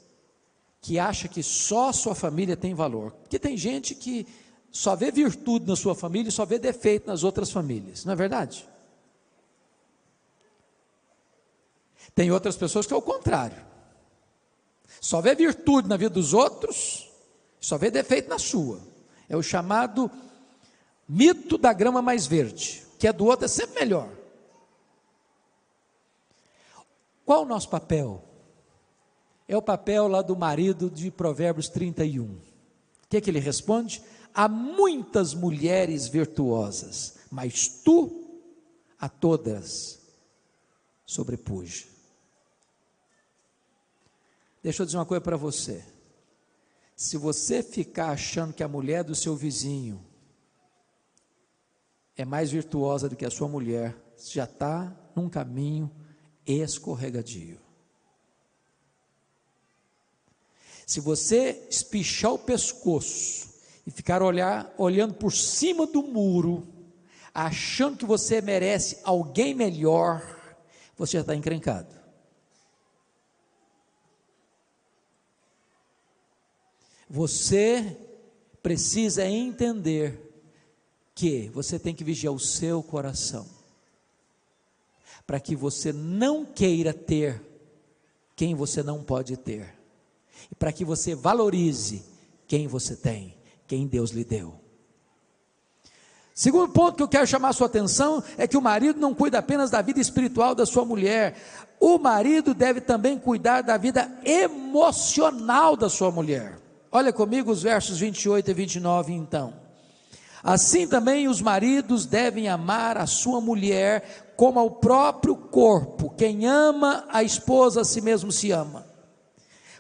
que acha que só a sua família tem valor, porque tem gente que só vê virtude na sua família e só vê defeito nas outras famílias, não é verdade? Tem outras pessoas que é o contrário, só vê virtude na vida dos outros, só vê defeito na sua. É o chamado mito da grama mais verde, que é do outro é sempre melhor. Qual o nosso papel? É o papel lá do marido de Provérbios 31. O que é que ele responde? Há muitas mulheres virtuosas, mas tu a todas sobrepuja. Deixa eu dizer uma coisa para você. Se você ficar achando que a mulher do seu vizinho é mais virtuosa do que a sua mulher, você já está num caminho escorregadio. Se você espichar o pescoço e ficar olhando por cima do muro, achando que você merece alguém melhor, você já está encrencado. Você precisa entender que você tem que vigiar o seu coração, para que você não queira ter quem você não pode ter, e para que você valorize quem você tem, quem Deus lhe deu. Segundo ponto que eu quero chamar a sua atenção, é que o marido não cuida apenas da vida espiritual da sua mulher, o marido deve também cuidar da vida emocional da sua mulher. Olha comigo os versos 28 e 29 então. Assim também os maridos devem amar a sua mulher como ao próprio corpo. Quem ama a esposa a si mesmo se ama.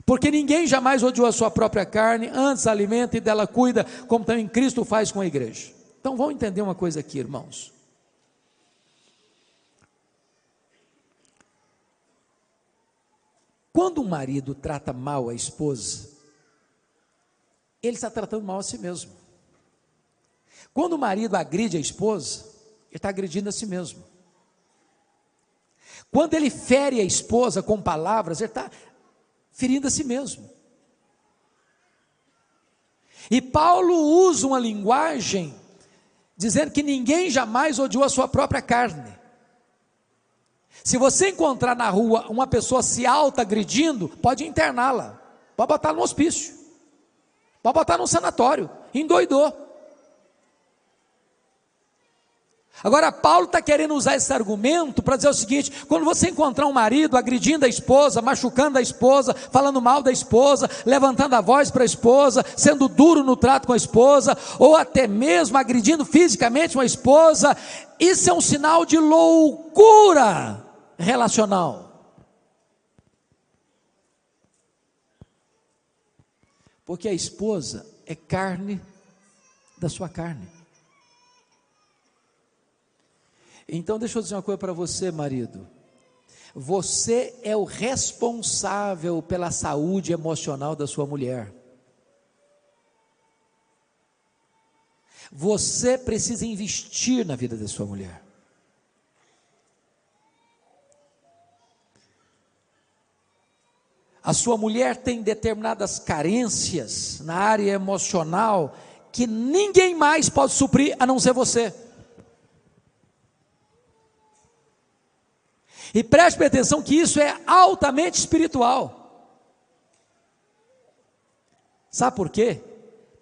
Porque ninguém jamais odiou a sua própria carne, antes a alimenta e dela cuida, como também Cristo faz com a igreja. Então vamos entender uma coisa aqui, irmãos. Quando um marido trata mal a esposa, ele está tratando mal a si mesmo. Quando o marido agride a esposa, ele está agredindo a si mesmo. Quando ele fere a esposa com palavras, ele está ferindo a si mesmo. E Paulo usa uma linguagem dizendo que ninguém jamais odiou a sua própria carne. Se você encontrar na rua uma pessoa se auto-agredindo, pode interná-la, pode botar no hospício, pode botar num sanatório, endoidou. Agora Paulo está querendo usar esse argumento para dizer o seguinte: quando você encontrar um marido agredindo a esposa, machucando a esposa, falando mal da esposa, levantando a voz para a esposa, sendo duro no trato com a esposa, ou até mesmo agredindo fisicamente uma esposa, isso é um sinal de loucura relacional. Porque a esposa é carne da sua carne. Então deixa eu dizer uma coisa para você, marido. Você é o responsável pela saúde emocional da sua mulher. Você precisa investir na vida da sua mulher. A sua mulher tem determinadas carências na área emocional que ninguém mais pode suprir a não ser você. E preste atenção que isso é altamente espiritual. Sabe por quê?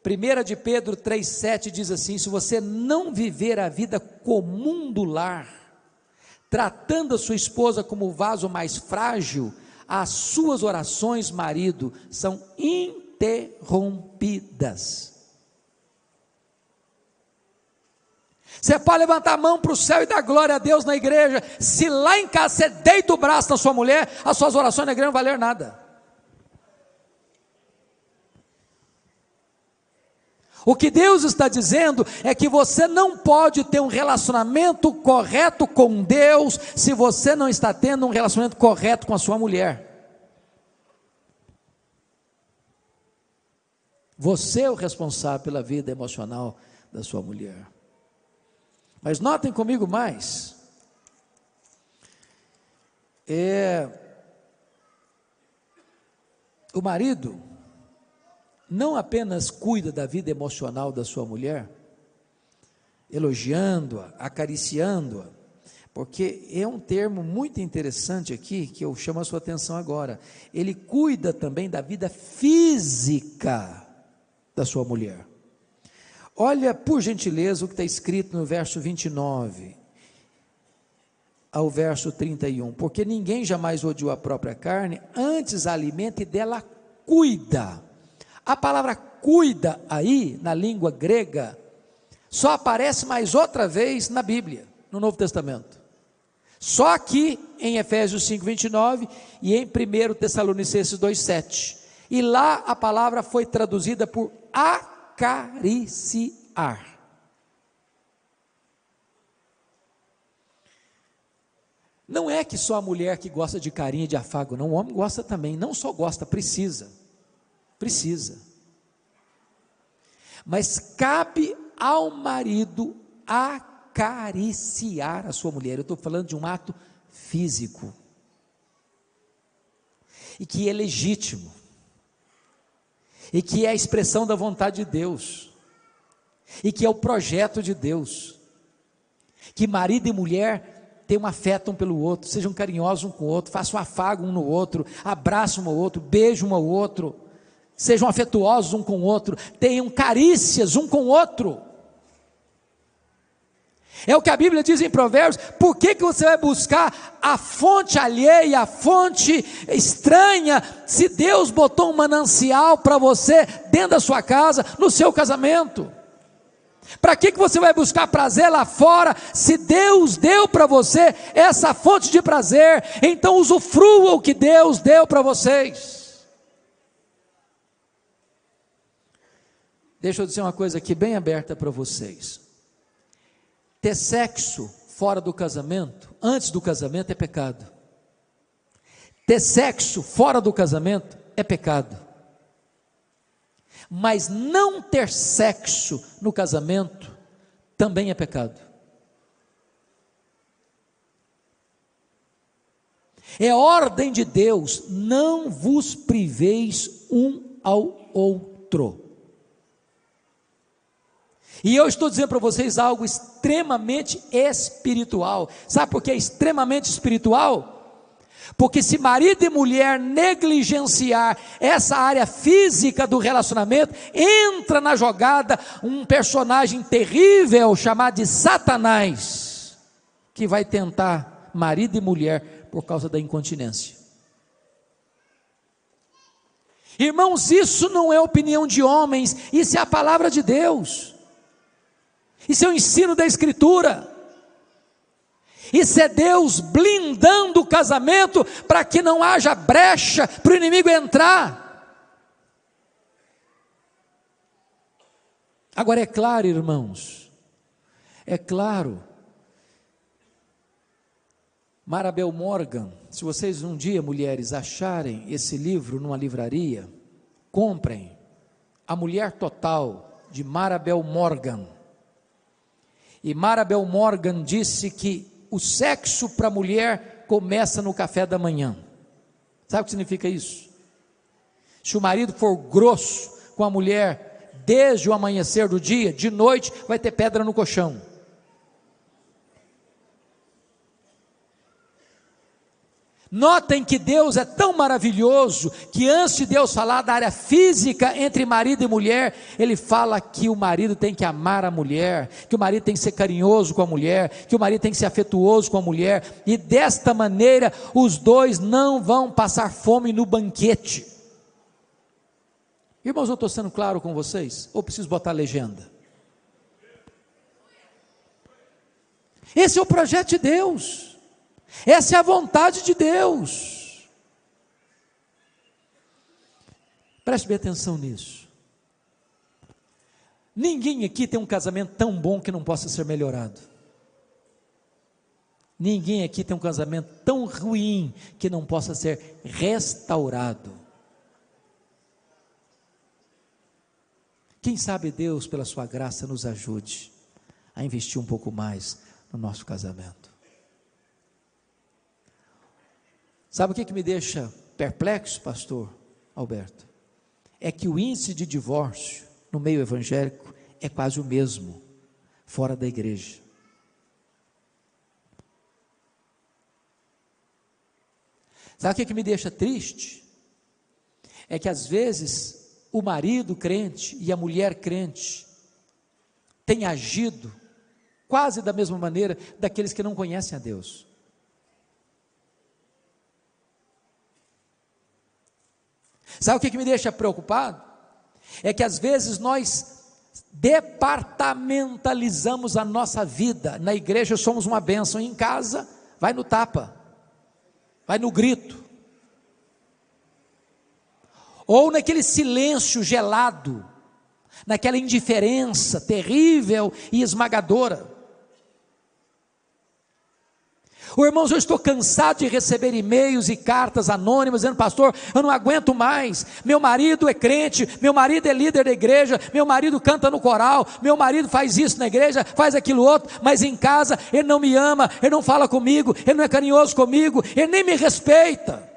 1 de Pedro 3,7 diz assim: se você não viver a vida comum do lar, tratando a sua esposa como o vaso mais frágil, as suas orações, marido, são interrompidas. Você pode levantar a mão para o céu e dar glória a Deus na igreja, se lá em casa você deita o braço na sua mulher, as suas orações na igreja não valer nada. O que Deus está dizendo é que você não pode ter um relacionamento correto com Deus, se você não está tendo um relacionamento correto com a sua mulher. Você é o responsável pela vida emocional da sua mulher. Mas notem comigo mais, o marido não apenas cuida da vida emocional da sua mulher, elogiando-a, acariciando-a, porque é um termo muito interessante aqui, que eu chamo a sua atenção agora, ele cuida também da vida física da sua mulher. Olha, por gentileza, o que está escrito no verso 29 ao verso 31. Porque ninguém jamais odiou a própria carne, antes a alimenta e dela cuida. A palavra cuida aí, na língua grega, só aparece mais outra vez na Bíblia, no Novo Testamento. Só aqui em Efésios 5:29 e em 1 Tessalonicenses 2:7. E lá a palavra foi traduzida por acariciar. Não é que só a mulher que gosta de carinho e de afago, não, o homem gosta também, não só gosta, precisa, mas cabe ao marido acariciar a sua mulher. Eu estou falando de um ato físico, e que é legítimo, e que é a expressão da vontade de Deus, e que é o projeto de Deus, que marido e mulher tenham um afeto um pelo outro, sejam carinhosos um com o outro, façam um afago um no outro, abraçam um ao outro, beijam um ao outro, sejam afetuosos um com o outro, tenham carícias um com o outro. É o que a Bíblia diz em Provérbios. Por que você vai buscar a fonte alheia, a fonte estranha, se Deus botou um manancial para você dentro da sua casa, no seu casamento? Para que você vai buscar prazer lá fora, se Deus deu para você essa fonte de prazer? Então usufrua o que Deus deu para vocês. Deixa eu dizer uma coisa aqui bem aberta para vocês. Ter sexo fora do casamento, antes do casamento, é pecado. Ter sexo fora do casamento é pecado. Mas não ter sexo no casamento também é pecado. É ordem de Deus: não vos priveis um ao outro. E eu estou dizendo para vocês algo extremamente espiritual. Sabe por que é extremamente espiritual? Porque se marido e mulher negligenciar essa área física do relacionamento, entra na jogada um personagem terrível chamado de Satanás, que vai tentar marido e mulher por causa da incontinência. Irmãos, isso não é opinião de homens, isso é a palavra de Deus. Isso é o ensino da Escritura. Isso é Deus blindando o casamento para que não haja brecha para o inimigo entrar. Agora é claro, irmãos, é claro, Marabel Morgan, se vocês um dia, mulheres, acharem esse livro numa livraria, comprem A Mulher Total, de Marabel Morgan. E Marabel Morgan disse que o sexo para a mulher começa no café da manhã. Sabe o que significa isso? Se o marido for grosso com a mulher desde o amanhecer do dia, de noite vai ter pedra no colchão. Notem que Deus é tão maravilhoso, que antes de Deus falar da área física entre marido e mulher, Ele fala que o marido tem que amar a mulher, que o marido tem que ser carinhoso com a mulher, que o marido tem que ser afetuoso com a mulher, e desta maneira os dois não vão passar fome no banquete. Irmãos, eu estou sendo claro com vocês? Ou preciso botar legenda? Esse é o projeto de Deus. Essa é a vontade de Deus. Preste bem atenção nisso. Ninguém aqui tem um casamento tão bom que não possa ser melhorado. Ninguém aqui tem um casamento tão ruim que não possa ser restaurado. Quem sabe Deus, pela sua graça, nos ajude a investir um pouco mais no nosso casamento. Sabe o que me deixa perplexo, pastor Alberto? É que o índice de divórcio no meio evangélico é quase o mesmo fora da igreja. Sabe o que me deixa triste? É que às vezes o marido crente e a mulher crente têm agido quase da mesma maneira daqueles que não conhecem a Deus. Sabe o que me deixa preocupado? É que às vezes nós departamentalizamos a nossa vida. Na igreja somos uma bênção, em casa vai no tapa, vai no grito, ou naquele silêncio gelado, naquela indiferença terrível e esmagadora. Irmãos, eu estou cansado de receber e-mails e cartas anônimas dizendo: pastor, eu não aguento mais, meu marido é crente, meu marido é líder da igreja, meu marido canta no coral, meu marido faz isso na igreja, faz aquilo outro, mas em casa ele não me ama, ele não fala comigo, ele não é carinhoso comigo, ele nem me respeita.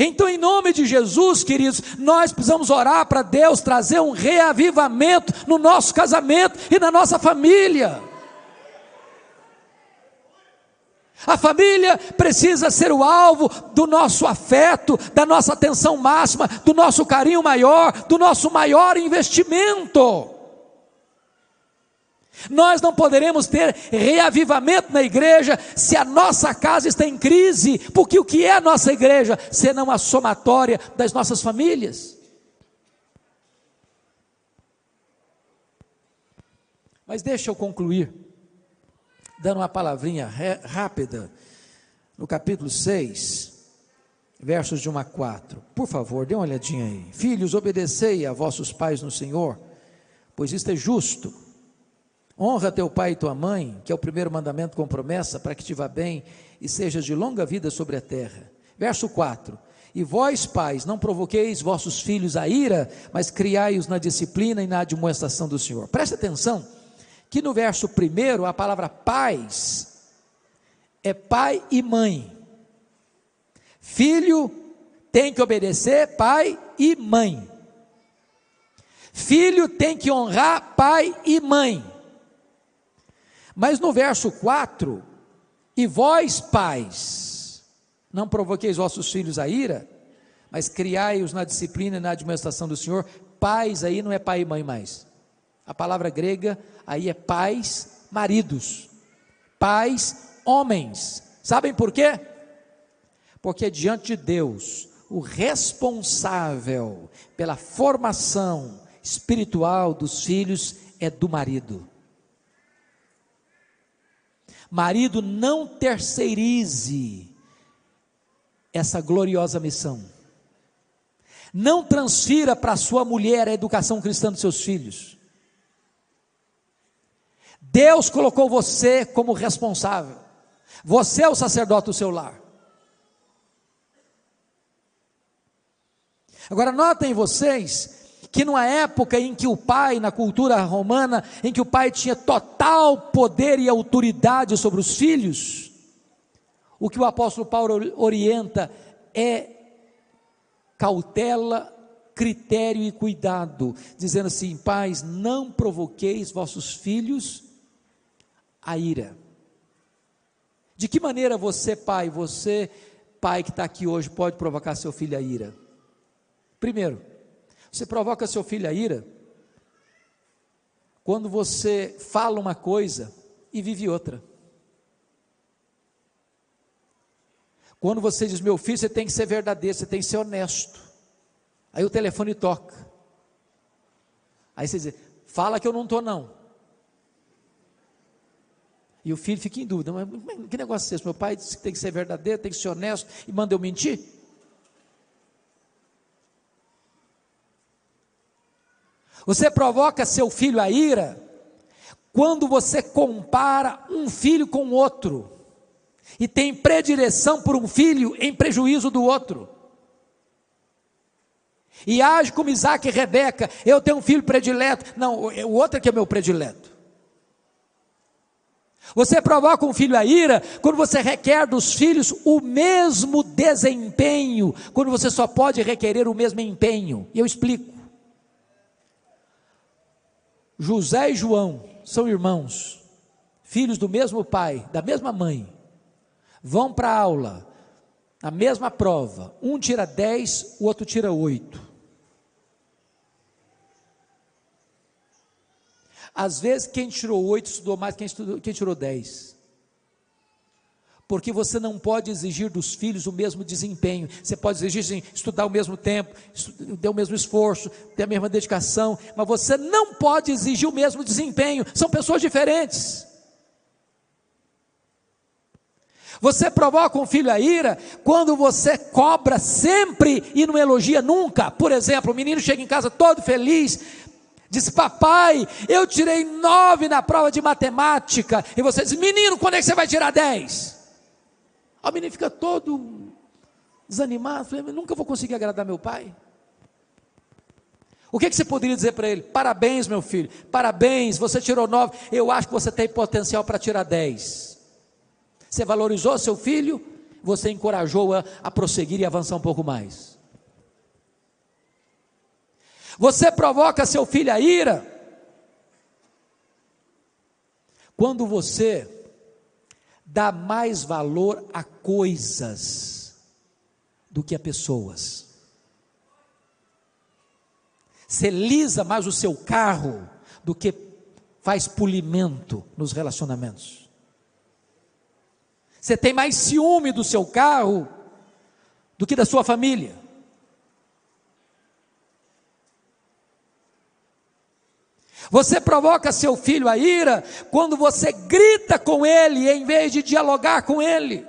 Então, em nome de Jesus, queridos, nós precisamos orar para Deus trazer um reavivamento no nosso casamento e na nossa família. A família precisa ser o alvo do nosso afeto, da nossa atenção máxima, do nosso carinho maior, do nosso maior investimento. Nós não poderemos ter reavivamento na igreja se a nossa casa está em crise, porque o que é a nossa igreja, senão a somatória das nossas famílias? Mas deixa eu concluir, dando uma palavrinha rápida, no capítulo 6, versos de 1 a 4, por favor, dê uma olhadinha aí. Filhos, obedecei a vossos pais no Senhor, pois isto é justo. Honra teu pai e tua mãe, que é o primeiro mandamento com promessa, para que te vá bem e sejas de longa vida sobre a terra. Verso 4, e vós pais, não provoqueis vossos filhos a ira, mas criai-os na disciplina e na admoestação do Senhor. Presta atenção, que no verso 1, a palavra pais, é pai e mãe. Filho tem que obedecer pai e mãe. Filho tem que honrar pai e mãe. Mas no verso 4, e vós pais, não provoqueis vossos filhos a ira, mas criai-os na disciplina e na admoestação do Senhor. Pais aí não é pai e mãe mais. A palavra grega aí é pais, maridos. Pais, homens. Sabem por quê? Porque diante de Deus, o responsável pela formação espiritual dos filhos é do marido. Marido, não terceirize essa gloriosa missão. Não transfira para sua mulher a educação cristã dos seus filhos. Deus colocou você como responsável. Você é o sacerdote do seu lar. Agora notem vocês que numa época em que o pai, na cultura romana, em que o pai tinha total poder e autoridade sobre os filhos, o que o apóstolo Paulo orienta é cautela, critério e cuidado, dizendo assim: pais, não provoqueis vossos filhos a ira. De que maneira você pai que está aqui hoje, pode provocar seu filho a ira? Primeiro, você provoca seu filho a ira quando você fala uma coisa e vive outra. Quando você diz: meu filho, você tem que ser verdadeiro, você tem que ser honesto. Aí o telefone toca. Aí você diz: fala que eu não estou não. E o filho fica em dúvida: mas que negócio é esse? Meu pai disse que tem que ser verdadeiro, tem que ser honesto e manda eu mentir? Você provoca seu filho a ira quando você compara um filho com outro e tem predileção por um filho em prejuízo do outro, e age como Isaac e Rebeca: eu tenho um filho predileto, não, o outro é que é meu predileto. Você provoca um filho a ira quando você requer dos filhos o mesmo desempenho, quando você só pode requerer o mesmo empenho. E eu explico. José e João são irmãos, filhos do mesmo pai, da mesma mãe, vão para a aula, a mesma prova, um tira 10, o outro tira 8. Às vezes quem tirou 8 estudou mais que quem tirou 10, porque você não pode exigir dos filhos o mesmo desempenho. Você pode exigir sim, estudar ao mesmo tempo, ter o mesmo esforço, ter a mesma dedicação, mas você não pode exigir o mesmo desempenho. São pessoas diferentes. Você provoca um filho a ira quando você cobra sempre e não elogia nunca. Por exemplo, o menino chega em casa todo feliz, diz: papai, eu tirei 9 na prova de matemática. E você diz: menino, quando é que você vai tirar 10? O menino fica todo desanimado. Falei: nunca vou conseguir agradar meu pai. O que você poderia dizer para ele? Parabéns, meu filho, parabéns, você tirou 9, eu acho que você tem potencial para tirar 10. Você valorizou seu filho, você encorajou a prosseguir e avançar um pouco mais. Você provoca seu filho a ira quando você dá mais valor a coisas do que a pessoas. Você lisa mais o seu carro do que faz polimento nos relacionamentos. Você tem mais ciúme do seu carro do que da sua família. Você provoca seu filho a ira quando você grita com ele em vez de dialogar com ele,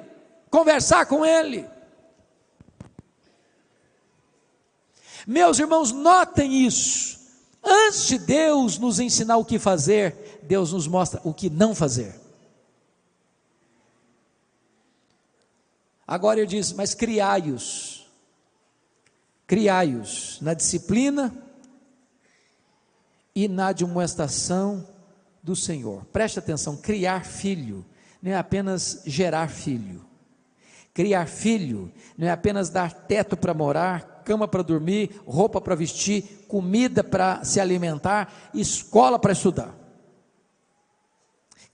conversar com ele. Meus irmãos, notem isso. Antes de Deus nos ensinar o que fazer, Deus nos mostra o que não fazer. Agora ele diz: mas criai-os na disciplina e na admoestação do Senhor. Preste atenção: criar filho não é apenas gerar filho. Criar filho não é apenas dar teto para morar, cama para dormir, roupa para vestir, comida para se alimentar, escola para estudar.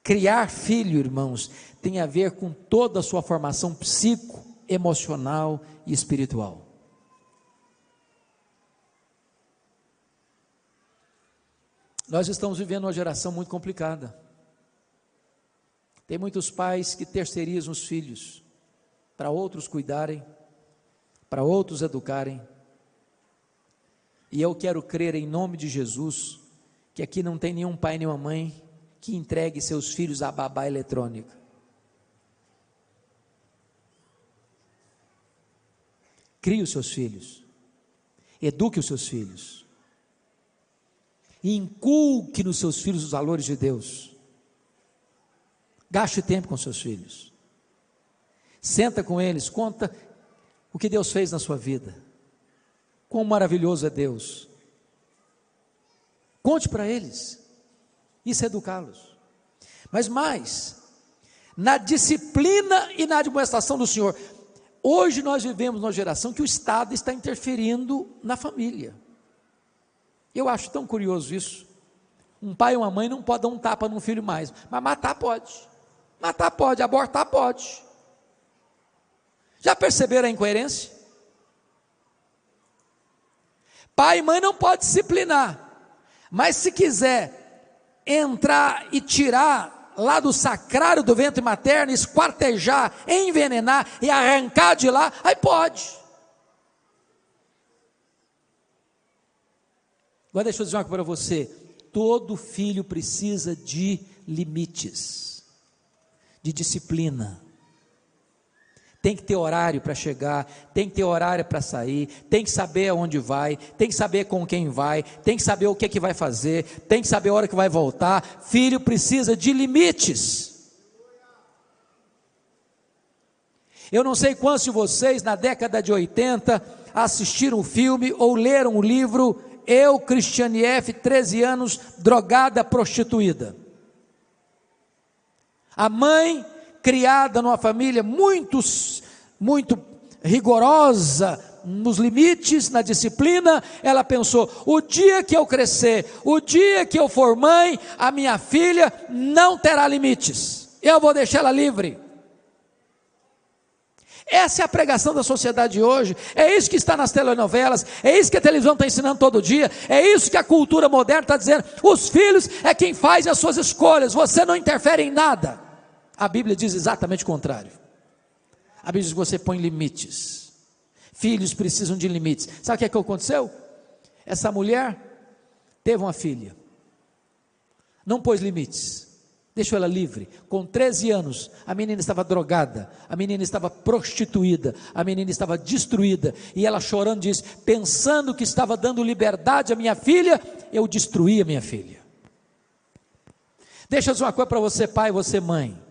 Criar filho, irmãos, tem a ver com toda a sua formação psico, emocional e espiritual. Nós estamos vivendo uma geração muito complicada. Tem muitos pais que terceirizam os filhos para outros cuidarem, para outros educarem. E eu quero crer em nome de Jesus que aqui não tem nenhum pai nem uma mãe que entregue seus filhos à babá eletrônica. Crie os seus filhos, eduque os seus filhos, inculque nos seus filhos os valores de Deus. Gaste tempo com seus filhos, senta com eles, conta o que Deus fez na sua vida, quão maravilhoso é Deus, conte para eles, isso é educá-los, mas mais, na disciplina e na admoestação do Senhor. Hoje nós vivemos numa geração que o Estado está interferindo na família. Eu acho tão curioso isso. Um pai e uma mãe não podem dar um tapa num filho mais, mas matar pode, abortar pode. Já perceberam a incoerência? Pai e mãe não pode disciplinar, mas se quiser entrar e tirar lá do sacrário do ventre materno, esquartejar, envenenar e arrancar de lá, aí pode. Agora deixa eu dizer uma coisa para você, todo filho precisa de limites, de disciplina. Tem que ter horário para chegar, tem que ter horário para sair, tem que saber aonde vai, tem que saber com quem vai, tem que saber o que é que vai fazer, tem que saber a hora que vai voltar. Filho precisa de limites. Eu não sei quantos de vocês na década de 80 assistiram o filme ou leram o livro Eu, Cristiane F., 13 anos, drogada, prostituída. A mãe, criada numa família muito rigorosa nos limites, na disciplina, ela pensou, o dia que eu crescer, o dia que eu for mãe, a minha filha não terá limites, eu vou deixar ela livre. Essa é a pregação da sociedade de hoje, é isso que está nas telenovelas, é isso que a televisão está ensinando todo dia, é isso que a cultura moderna está dizendo, os filhos é quem faz as suas escolhas, você não interfere em nada. A Bíblia diz exatamente o contrário. A Bíblia diz que você põe limites. Filhos precisam de limites. Sabe o que aconteceu? Essa mulher teve uma filha, não pôs limites, deixou ela livre. Com 13 anos, a menina estava drogada, a menina estava prostituída, a menina estava destruída, e ela chorando disse, pensando que estava dando liberdade à minha filha, eu destruí a minha filha. Deixa eu dizer uma coisa para você pai e você mãe,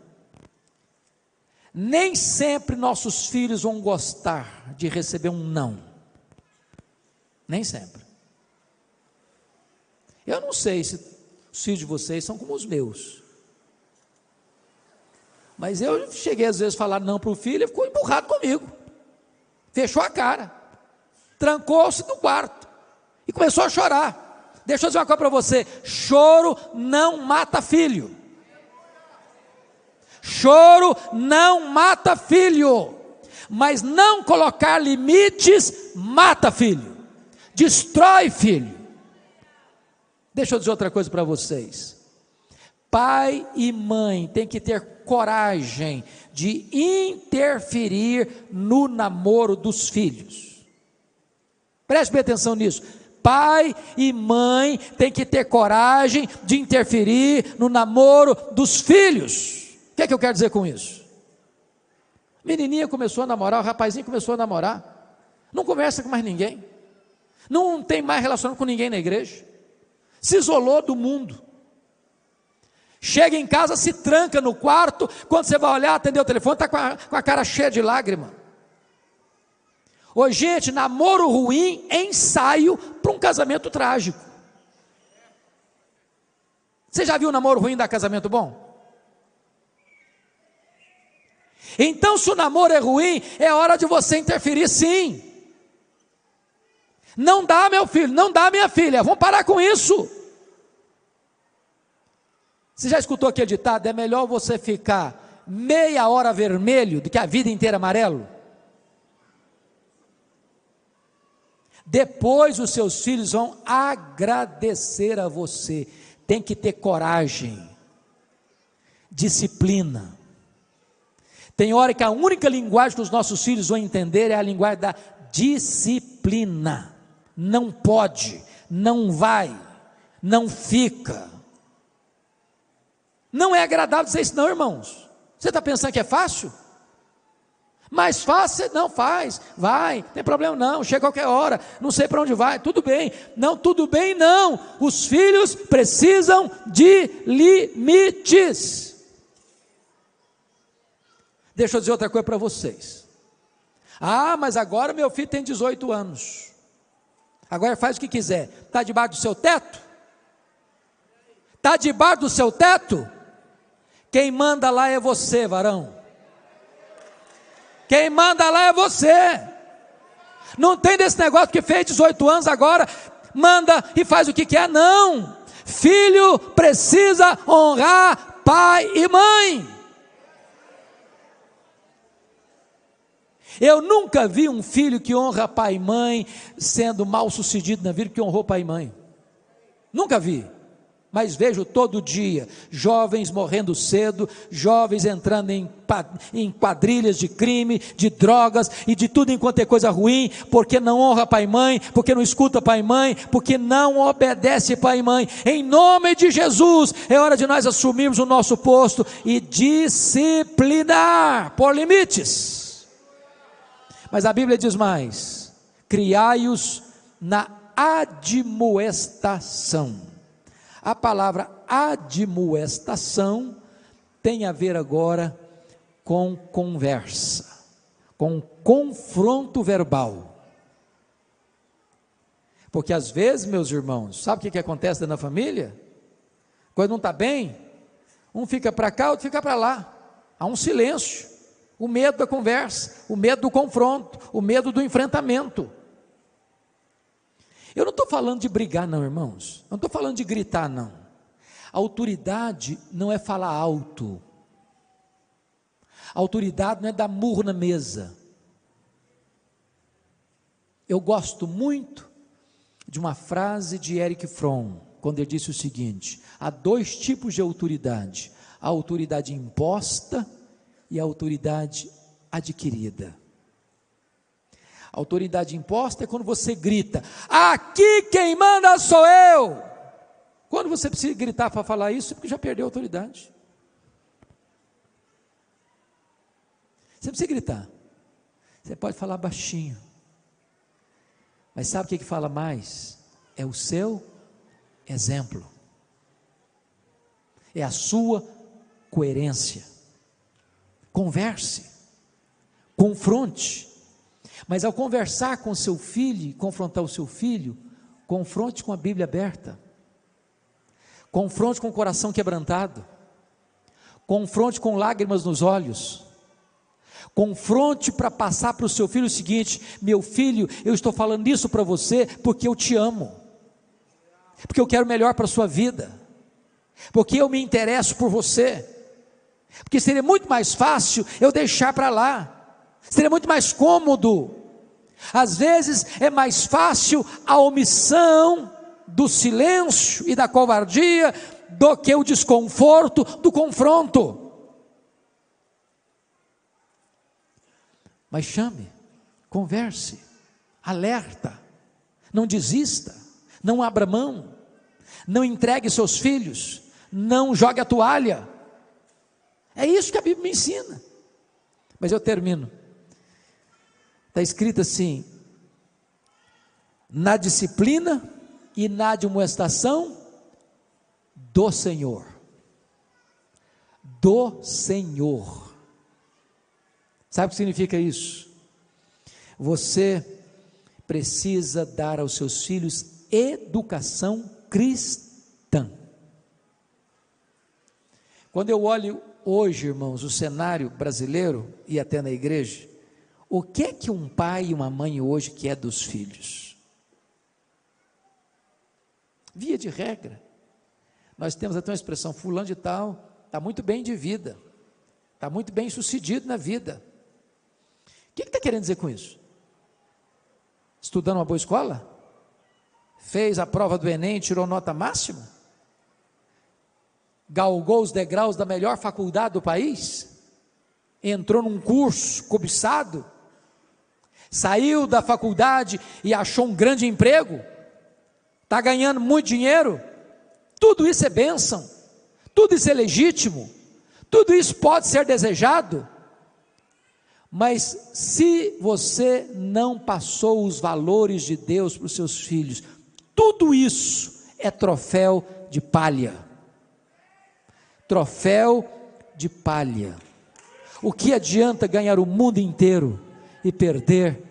nem sempre nossos filhos vão gostar de receber um não, nem sempre. Eu não sei se os filhos de vocês são como os meus, mas eu cheguei às vezes a falar não para o filho, ele ficou emburrado comigo, fechou a cara, trancou-se no quarto e começou a chorar. Deixa eu dizer uma coisa para você, choro não mata filho. Choro não mata filho, mas não colocar limites mata filho, destrói filho. Deixa eu dizer outra coisa para vocês, pai e mãe têm que ter coragem de interferir no namoro dos filhos. Preste bem atenção nisso. Pai e mãe têm que ter coragem de interferir no namoro dos filhos. O que é que eu quero dizer com isso? Menininha começou a namorar, o rapazinho começou a namorar, não conversa com mais ninguém, não tem mais relacionamento com ninguém na igreja, se isolou do mundo, chega em casa, se tranca no quarto, quando você vai olhar, atender o telefone, está com a cara cheia de lágrima. Ô gente, namoro ruim é ensaio para um casamento trágico. Você já viu o namoro ruim dar casamento bom? Então se o namoro é ruim, é hora de você interferir sim. Não dá, meu filho, não dá, minha filha, vamos parar com isso. Você já escutou aquele ditado? É melhor você ficar meia hora vermelho do que a vida inteira amarelo? Depois os seus filhos vão agradecer a você. Tem que ter coragem, disciplina. Tem hora que a única linguagem que os nossos filhos vão entender é a linguagem da disciplina. Não pode, não vai, não fica. Não é agradável dizer isso não, irmãos. Você está pensando que é fácil? Mais fácil, não faz, vai, não tem problema não, chega a qualquer hora, não sei para onde vai, tudo bem. Não, tudo bem não, os filhos precisam de limites. Deixa eu dizer outra coisa para vocês. Ah, mas agora meu filho tem 18 anos, agora faz o que quiser. Está debaixo do seu teto? Está debaixo do seu teto? Quem manda lá é você, varão. Quem manda lá é você. Não tem desse negócio que fez 18 anos agora, manda e faz o que quer, não. Filho precisa honrar pai e mãe. Eu nunca vi um filho que honra pai e mãe sendo mal sucedido na vida, que honrou pai e mãe. Nunca vi. Mas vejo todo dia jovens morrendo cedo, jovens entrando em quadrilhas de crime, de drogas e de tudo enquanto é coisa ruim, porque não honra pai e mãe, porque não escuta pai e mãe, porque não obedece pai e mãe. Em nome de Jesus, é hora de nós assumirmos o nosso posto e disciplinar, por limites. Mas a Bíblia diz mais: criai-os na admoestação. A palavra admoestação tem a ver agora com conversa, com confronto verbal. Porque às vezes, meus irmãos, sabe o que acontece dentro da família? Quando não está bem, um fica para cá, outro fica para lá. Há um silêncio, o medo da conversa, o medo do confronto, o medo do enfrentamento. Eu não estou falando de brigar não, irmãos, não estou falando de gritar não. A autoridade não é falar alto, a autoridade não é dar murro na mesa. Eu gosto muito de uma frase de Erich Fromm, quando ele disse o seguinte: há dois tipos de autoridade, a autoridade imposta e a autoridade adquirida. A autoridade imposta é quando você grita: aqui quem manda sou eu. Quando você precisa gritar para falar isso, é porque já perdeu a autoridade. Você não precisa gritar, você pode falar baixinho, mas sabe o que fala mais? É o seu exemplo, é a sua coerência. Converse, confronte. Mas ao conversar com seu filho, confrontar o seu filho, confronte com a Bíblia aberta, confronte com o coração quebrantado, confronte com lágrimas nos olhos, confronte para passar para o seu filho o seguinte: meu filho, eu estou falando isso para você porque eu te amo, porque eu quero o melhor para a sua vida, porque eu me interesso por você, porque seria muito mais fácil eu deixar para lá, seria muito mais cômodo. Às vezes é mais fácil a omissão do silêncio e da covardia do que o desconforto do confronto. Mas chame, converse, alerta, não desista, não abra mão, não entregue seus filhos, não jogue a toalha. É isso que a Bíblia me ensina. Mas eu termino. Está escrito assim: na disciplina e na admoestação do Senhor. Do Senhor. Sabe o que significa isso? Você precisa dar aos seus filhos educação cristã. Quando eu olho hoje, irmãos, o cenário brasileiro e até na igreja, o que é que um pai e uma mãe hoje quer dos filhos? Via de regra. Nós temos até uma expressão, fulano de tal está muito bem de vida, está muito bem sucedido na vida. O que está querendo dizer com isso? Estudando uma boa escola? Fez a prova do Enem, tirou nota máxima? Galgou os degraus da melhor faculdade do país? Entrou num curso cobiçado? Saiu da faculdade e achou um grande emprego? Está ganhando muito dinheiro? Tudo isso é bênção, tudo isso é legítimo, tudo isso pode ser desejado, mas se você não passou os valores de Deus para os seus filhos, tudo isso é troféu de palha. Troféu de palha. O que adianta ganhar o mundo inteiro e perder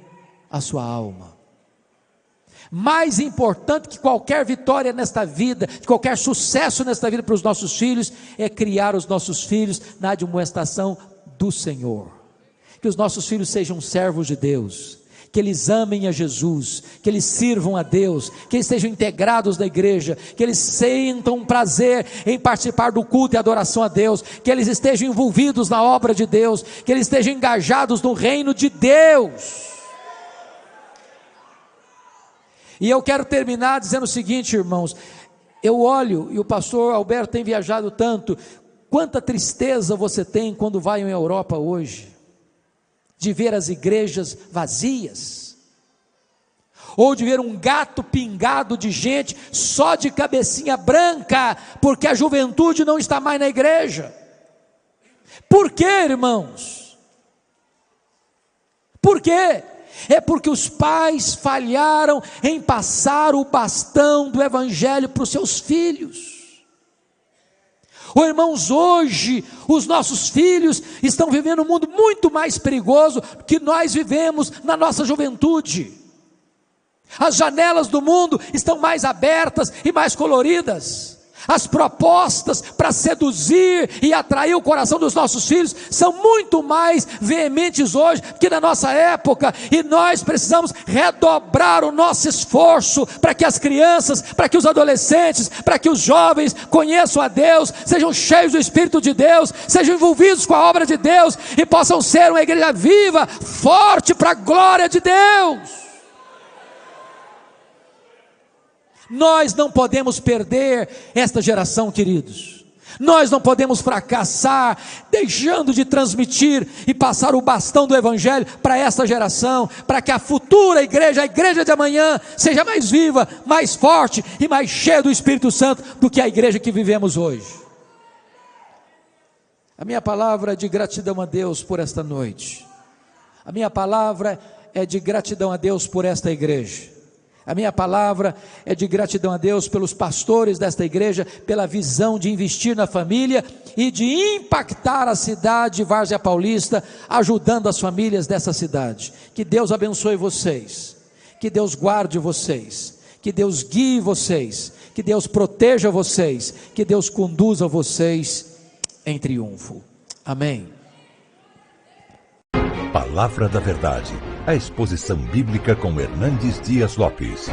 a sua alma? Mais importante que qualquer vitória nesta vida, que qualquer sucesso nesta vida para os nossos filhos, é criar os nossos filhos na admoestação do Senhor. Que os nossos filhos sejam servos de Deus, que eles amem a Jesus, que eles sirvam a Deus, que eles estejam integrados na igreja, que eles sintam prazer em participar do culto e adoração a Deus, que eles estejam envolvidos na obra de Deus, que eles estejam engajados no reino de Deus. E eu quero terminar dizendo o seguinte, irmãos, eu olho, e o pastor Alberto tem viajado tanto, quanta tristeza você tem quando vai em Europa hoje, de ver as igrejas vazias, ou de ver um gato pingado de gente, só de cabecinha branca, porque a juventude não está mais na igreja. Por quê, irmãos? Por quê? É porque os pais falharam em passar o bastão do evangelho para os seus filhos. Oh, irmãos, hoje os nossos filhos estão vivendo um mundo muito mais perigoso que nós vivemos na nossa juventude. As janelas do mundo estão mais abertas e mais coloridas. As propostas para seduzir e atrair o coração dos nossos filhos são muito mais veementes hoje que na nossa época, e nós precisamos redobrar o nosso esforço para que as crianças, para que os adolescentes, para que os jovens conheçam a Deus, sejam cheios do Espírito de Deus, sejam envolvidos com a obra de Deus e possam ser uma igreja viva, forte para a glória de Deus. Nós não podemos perder esta geração, queridos. Nós não podemos fracassar, deixando de transmitir e passar o bastão do evangelho para esta geração, para que a futura igreja, a igreja de amanhã, seja mais viva, mais forte e mais cheia do Espírito Santo do que a igreja que vivemos hoje. A minha palavra é de gratidão a Deus por esta noite. A minha palavra é de gratidão a Deus por esta igreja. A minha palavra é de gratidão a Deus pelos pastores desta igreja, pela visão de investir na família e de impactar a cidade de Várzea Paulista, ajudando as famílias dessa cidade. Que Deus abençoe vocês, que Deus guarde vocês, que Deus guie vocês, que Deus proteja vocês, que Deus conduza vocês em triunfo. Amém. Palavra da Verdade, a exposição bíblica com Hernandes Dias Lopes.